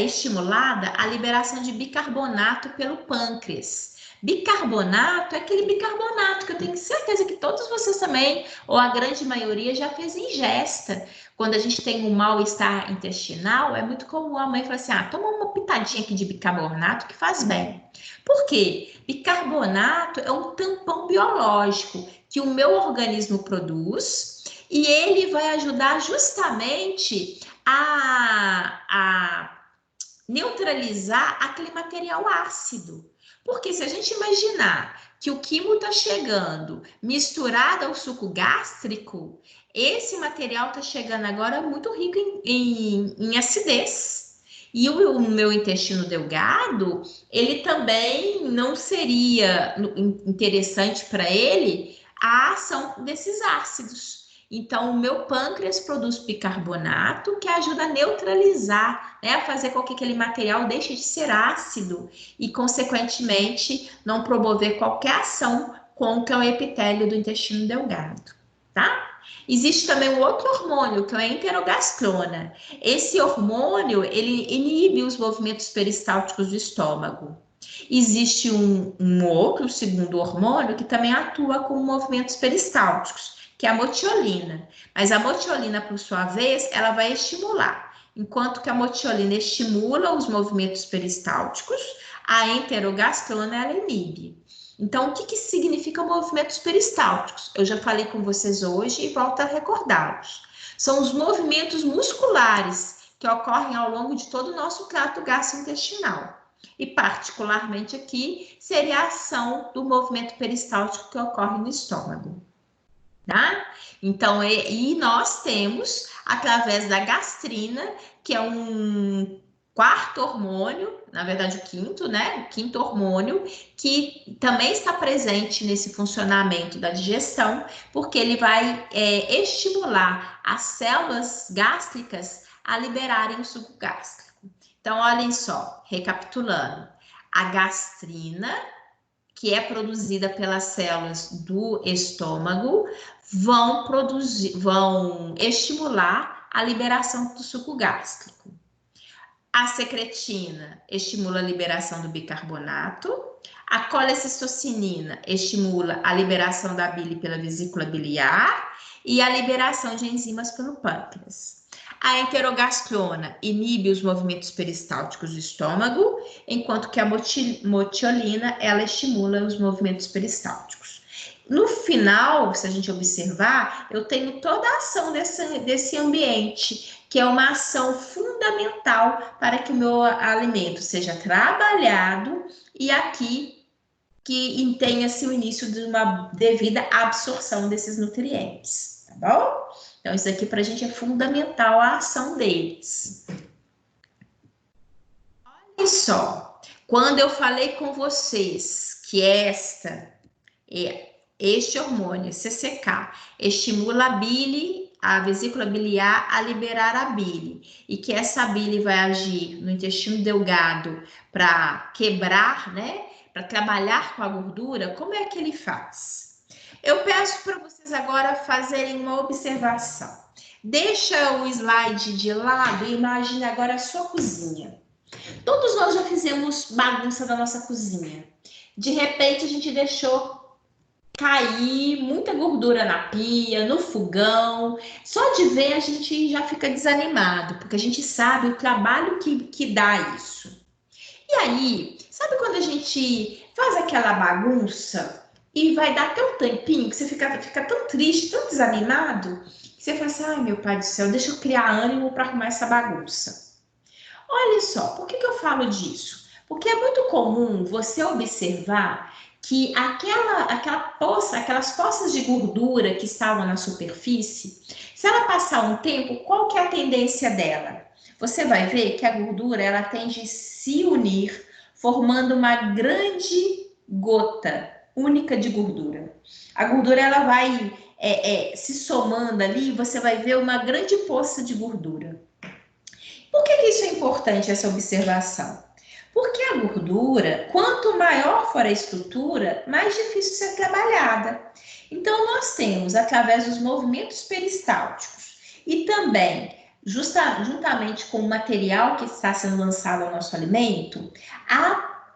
estimulada a liberação de bicarbonato pelo pâncreas. Bicarbonato é aquele bicarbonato que eu tenho certeza que todos vocês também, ou a grande maioria, já fez ingesta. Quando a gente tem um mal-estar intestinal, é muito comum a mãe falar assim, toma uma pitadinha aqui de bicarbonato que faz bem. Por quê? Bicarbonato é um tampão biológico que o meu organismo produz e ele vai ajudar justamente a neutralizar aquele material ácido. Porque se a gente imaginar que o quimo está chegando misturado ao suco gástrico, esse material está chegando agora muito rico em acidez. E o meu intestino delgado, ele também não seria interessante para ele a ação desses ácidos. Então, o meu pâncreas produz bicarbonato que ajuda a neutralizar, né, a fazer com que aquele material deixe de ser ácido e, consequentemente, não promover qualquer ação contra o epitélio do intestino delgado, tá? Existe também um outro hormônio, que é a enterogastrona. Esse hormônio, ele inibe os movimentos peristálticos do estômago. Existe um outro, segundo hormônio, que também atua com movimentos peristálticos, que é a motiolina. Mas a motiolina, por sua vez, ela vai estimular. Enquanto que a motiolina estimula os movimentos peristálticos, a enterogastrona, ela inibe. Então, o que significa movimentos peristálticos? Eu já falei com vocês hoje e volto a recordá-los. São os movimentos musculares que ocorrem ao longo de todo o nosso trato gastrointestinal. E, particularmente aqui, seria a ação do movimento peristáltico que ocorre no estômago. Tá? Então, e nós temos, através da gastrina, que é um quarto hormônio, na verdade o quinto, né? O quinto hormônio, que também está presente nesse funcionamento da digestão, porque ele vai estimular as células gástricas a liberarem o suco gástrico. Então, olhem só, recapitulando, a gastrina, que é produzida pelas células do estômago, vão estimular a liberação do suco gástrico. A secretina estimula a liberação do bicarbonato. A colecistocinina estimula a liberação da bile pela vesícula biliar e a liberação de enzimas pelo pâncreas. A enterogastrona inibe os movimentos peristálticos do estômago, enquanto que a motiolina, ela estimula os movimentos peristálticos. No final, se a gente observar, eu tenho toda a ação desse ambiente, que é uma ação fundamental para que o meu alimento seja trabalhado e aqui que tenha-se o início de uma devida absorção desses nutrientes, tá bom? Então, isso aqui para a gente é fundamental a ação deles. Olha só, quando eu falei com vocês que este hormônio, CCK, estimula a bile, a vesícula biliar a liberar a bile, e que essa bile vai agir no intestino delgado para quebrar, né, para trabalhar com a gordura, como é que ele faz? Eu peço para vocês agora fazerem uma observação. Deixa o slide de lado e imagine agora a sua cozinha. Todos nós já fizemos bagunça da nossa cozinha. De repente, a gente deixou cair muita gordura na pia, no fogão. Só de ver, a gente já fica desanimado, porque a gente sabe o trabalho que dá isso. E aí, sabe quando a gente faz aquela bagunça e vai dar até um tempinho que você fica tão triste, tão desanimado, que você fala assim, ai meu pai do céu, deixa eu criar ânimo para arrumar essa bagunça. Olha só, por que eu falo disso? Porque é muito comum você observar que aquelas poças de gordura que estavam na superfície, se ela passar um tempo, qual que é a tendência dela? Você vai ver que a gordura, ela tende a se unir, formando uma grande gota única de gordura. A gordura, ela vai se somando ali, você vai ver uma grande poça de gordura. Por que isso é importante, essa observação? Porque a gordura, quanto maior for a estrutura, mais difícil ser trabalhada. Então, nós temos, através dos movimentos peristálticos e também, juntamente com o material que está sendo lançado ao nosso alimento, a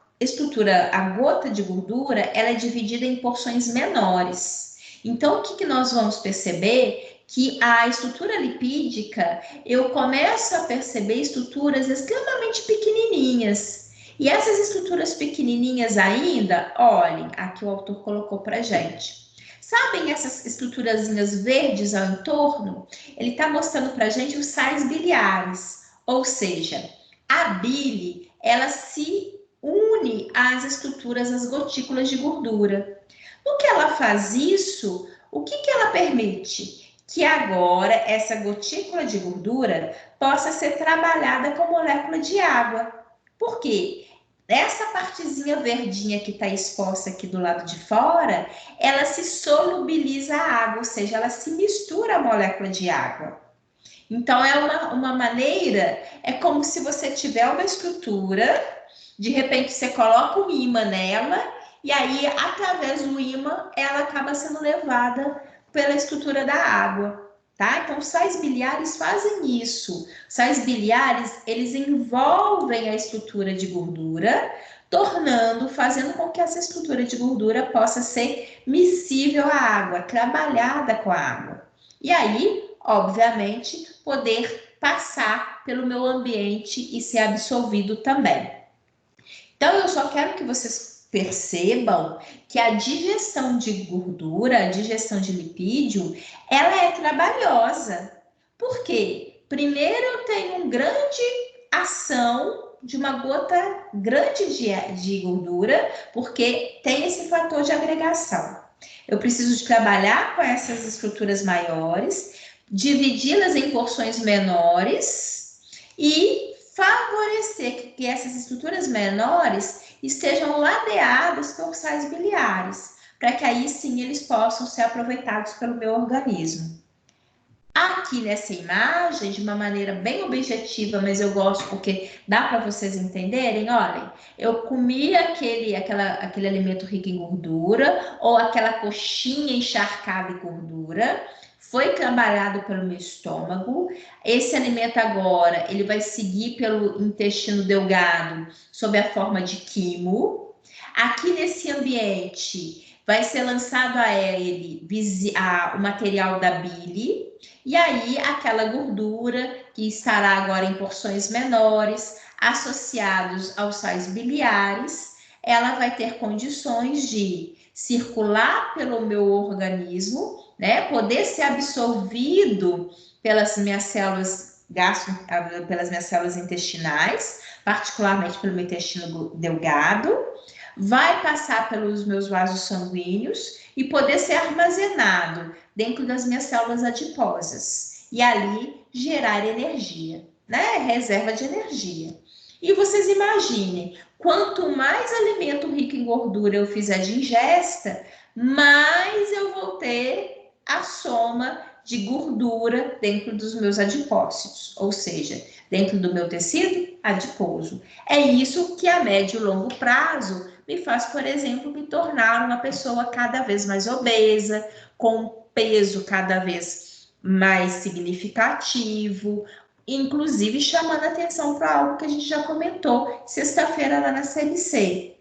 a gota de gordura, ela é dividida em porções menores. Então, o que nós vamos perceber? Que a estrutura lipídica, eu começo a perceber estruturas extremamente pequenininhas. E essas estruturas pequenininhas ainda, olhem, aqui o autor colocou para gente. Sabem essas estruturazinhas verdes ao entorno? Ele está mostrando para gente os sais biliares. Ou seja, a bile, ela se une às estruturas, às gotículas de gordura. No que ela faz isso, o que ela permite? Que agora essa gotícula de gordura possa ser trabalhada com molécula de água. Por quê? Essa partezinha verdinha que está exposta aqui do lado de fora, ela se solubiliza a água, ou seja, ela se mistura à molécula de água. Então, é uma maneira, é como se você tiver uma estrutura, de repente você coloca um ímã nela, e aí, através do ímã, ela acaba sendo levada pela estrutura da água, tá? Então, os sais biliares fazem isso. Os sais biliares, eles envolvem a estrutura de gordura, fazendo com que essa estrutura de gordura possa ser miscível à água, trabalhada com a água. E aí, obviamente, poder passar pelo meu ambiente e ser absorvido também. Então, eu só quero que vocês percebam que a digestão de gordura, a digestão de lipídio, ela é trabalhosa. Por quê? Primeiro, eu tenho uma grande ação de uma gota grande de gordura, porque tem esse fator de agregação. Eu preciso de trabalhar com essas estruturas maiores, dividi-las em porções menores e favorecer que essas estruturas menores estejam ladeadas por sais biliares, para que aí sim eles possam ser aproveitados pelo meu organismo. Aqui nessa imagem, de uma maneira bem objetiva, mas eu gosto porque dá para vocês entenderem, olhem, eu comi aquele alimento rico em gordura, ou aquela coxinha encharcada em gordura, foi trabalhado pelo meu estômago, esse alimento agora, ele vai seguir pelo intestino delgado, sob a forma de quimo. Aqui nesse ambiente, vai ser lançado a ele o material da bile, e aí aquela gordura que estará agora em porções menores, associados aos sais biliares, ela vai ter condições de circular pelo meu organismo, né, poder ser absorvido pelas minhas células pelas minhas células intestinais, particularmente pelo meu intestino delgado, vai passar pelos meus vasos sanguíneos e poder ser armazenado dentro das minhas células adiposas e ali gerar energia, né? Reserva de energia. E vocês imaginem, quanto mais alimento rico em gordura eu fizer de ingesta, mais eu vou ter a soma de gordura dentro dos meus adipócitos, ou seja, dentro do meu tecido adiposo. É isso que a médio e longo prazo me faz, por exemplo, me tornar uma pessoa cada vez mais obesa, com peso cada vez mais significativo, inclusive chamando atenção para algo que a gente já comentou sexta-feira lá na CLC.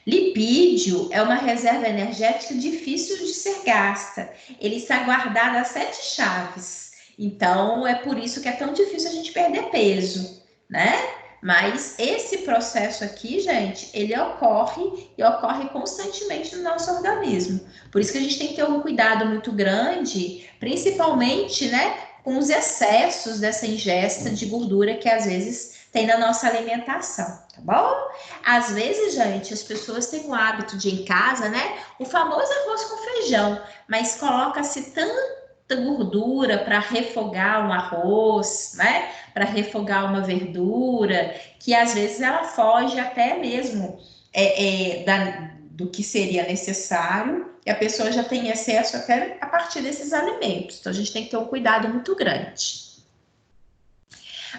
Lipídio é uma reserva energética difícil de ser gasta. Ele está guardado a 7 chaves. Então, é por isso que é tão difícil a gente perder peso, né? Mas esse processo aqui, gente, ele ocorre e ocorre constantemente no nosso organismo. Por isso que a gente tem que ter um cuidado muito grande, principalmente, né, com os excessos dessa ingesta de gordura que às vezes tem na nossa alimentação, tá bom? Às vezes, gente, as pessoas têm o hábito de em casa, né, o famoso arroz com feijão, mas coloca-se tanta gordura para refogar um arroz, né? Para refogar uma verdura, que às vezes ela foge até mesmo do que seria necessário, e a pessoa já tem excesso até a partir desses alimentos. Então, a gente tem que ter um cuidado muito grande.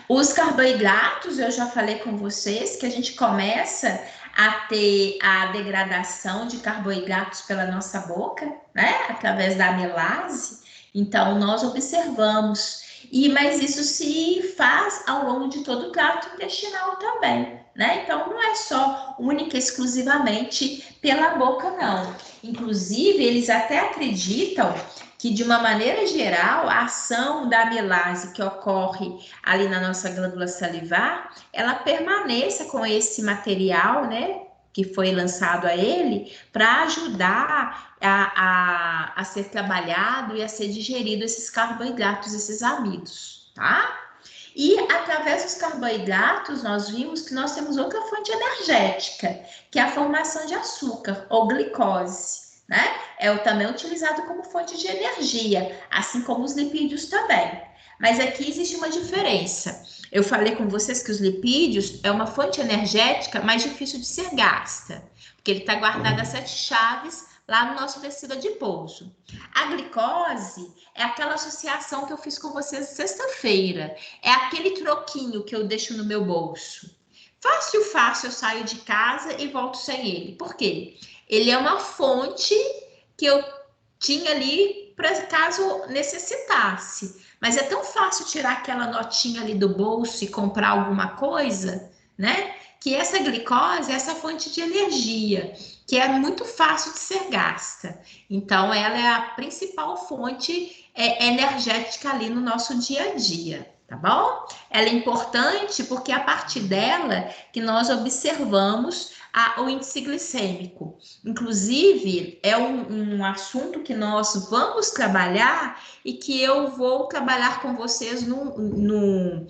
Os carboidratos, eu já falei com vocês que a gente começa a ter a degradação de carboidratos pela nossa boca, né? Através da amilase. Então, nós observamos. Mas isso se faz ao longo de todo o trato intestinal também, né? Então, não é só única e exclusivamente pela boca, não. Inclusive, eles até acreditam que, de uma maneira geral, a ação da amilase que ocorre ali na nossa glândula salivar, ela permaneça com esse material, né, que foi lançado a ele, para ajudar a ser trabalhado e a ser digerido esses carboidratos, esses amidos, tá? E através dos carboidratos, nós vimos que nós temos outra fonte energética, que é a formação de açúcar ou glicose, né? É também utilizado como fonte de energia, assim como os lipídios também. Mas aqui existe uma diferença. Eu falei com vocês que os lipídios é uma fonte energética mais difícil de ser gasta, porque ele está guardado a 7 chaves lá no nosso tecido adiposo. A glicose é aquela associação que eu fiz com vocês sexta-feira. É aquele troquinho que eu deixo no meu bolso. Fácil, eu saio de casa e volto sem ele. Por quê? Ele é uma fonte que eu tinha ali para caso necessitasse. Mas é tão fácil tirar aquela notinha ali do bolso e comprar alguma coisa, né? Que essa glicose é essa fonte de energia, que é muito fácil de ser gasta. Então, ela é a principal fonte energética ali no nosso dia a dia, tá bom? Ela é importante porque é a partir dela que nós observamos o índice glicêmico. Inclusive, é um assunto que nós vamos trabalhar e que eu vou trabalhar com vocês num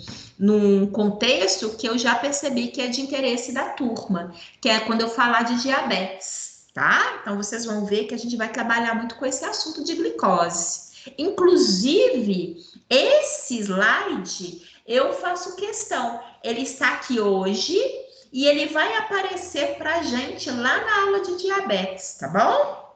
contexto que eu já percebi que é de interesse da turma, que é quando eu falar de diabetes, tá? Então, vocês vão ver que a gente vai trabalhar muito com esse assunto de glicose. Inclusive, esse slide, eu faço questão, ele está aqui hoje, e ele vai aparecer para a gente lá na aula de diabetes, tá bom?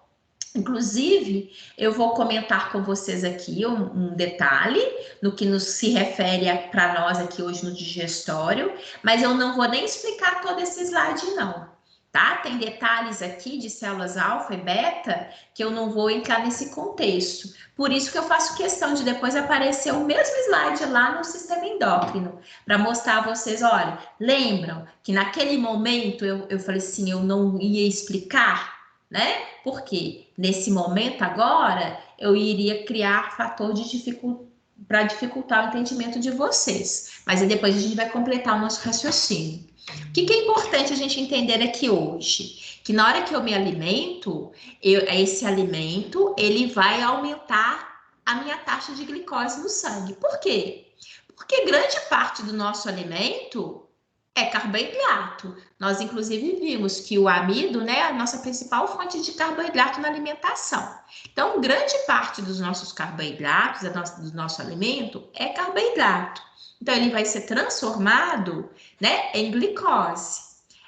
Inclusive, eu vou comentar com vocês aqui um detalhe no que se refere para nós aqui hoje no digestório, mas eu não vou nem explicar todo esse slide, não. Tá? Tem detalhes aqui de células alfa e beta que eu não vou entrar nesse contexto. Por isso que eu faço questão de depois aparecer o mesmo slide lá no sistema endócrino, para mostrar a vocês, olha, lembram que naquele momento eu falei assim, eu não ia explicar, né? Porque nesse momento agora eu iria criar fator para dificultar o entendimento de vocês. Mas aí depois a gente vai completar o nosso raciocínio. O que é importante a gente entender aqui hoje? Que na hora que eu me alimento, esse alimento, ele vai aumentar a minha taxa de glicose no sangue. Por quê? Porque grande parte do nosso alimento é carboidrato. Nós, inclusive, vimos que o amido, né, é a nossa principal fonte de carboidrato na alimentação. Então, grande parte dos nossos carboidratos, do nosso alimento, é carboidrato. Então, ele vai ser transformado, né, em glicose.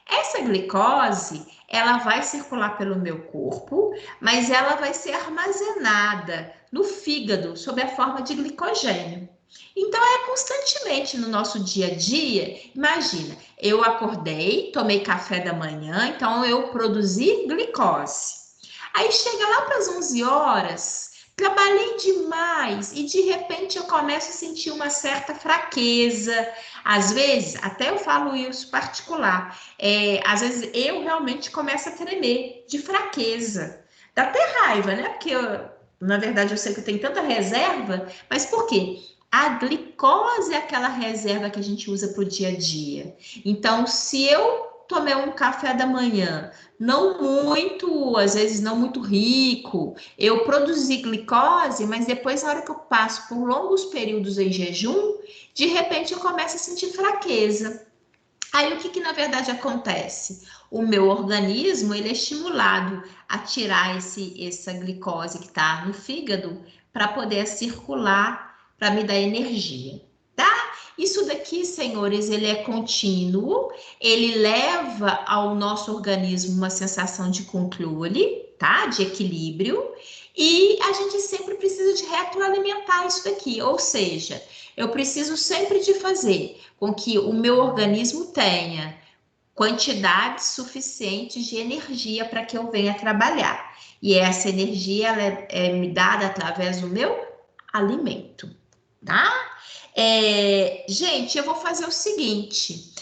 Essa glicose, ela vai circular pelo meu corpo, mas ela vai ser armazenada no fígado, sob a forma de glicogênio. Então, é constantemente no nosso dia a dia. Imagina, eu acordei, tomei café da manhã, então eu produzi glicose. Aí, chega lá para as 11 horas... Trabalhei demais e de repente eu começo a sentir uma certa fraqueza. Às vezes, até eu falo isso particular, às vezes eu realmente começo a tremer de fraqueza. Dá até raiva, né? Porque, na verdade, eu sei que eu tenho tanta reserva, mas por quê? A glicose é aquela reserva que a gente usa para o dia a dia. Então, se eu tomei um café da manhã, não muito, às vezes não muito rico, eu produzi glicose, mas depois, na hora que eu passo por longos períodos em jejum, de repente eu começo a sentir fraqueza. Aí o que na verdade acontece? O meu organismo, ele é estimulado a tirar essa glicose que está no fígado para poder circular, para me dar energia, tá? Isso daqui, senhores, ele é contínuo, ele leva ao nosso organismo uma sensação de controle, tá? De equilíbrio, e a gente sempre precisa de retroalimentar isso daqui, ou seja, eu preciso sempre de fazer com que o meu organismo tenha quantidades suficientes de energia para que eu venha trabalhar. E essa energia ela é me dada através do meu alimento, tá? Gente, eu vou fazer o seguinte.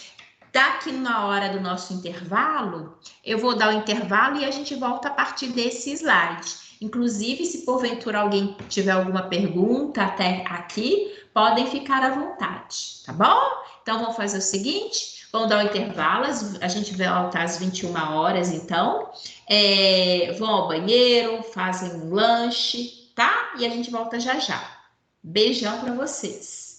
Daqui na hora do nosso intervalo, eu vou dar o intervalo e a gente volta a partir desse slide. Inclusive, se porventura alguém tiver alguma pergunta até aqui, podem ficar à vontade, tá bom? Então, vamos fazer o seguinte, vamos dar o intervalo, a gente volta às 21 horas, então. Vão ao banheiro, fazem um lanche, tá? E a gente volta já já. Beijão para vocês.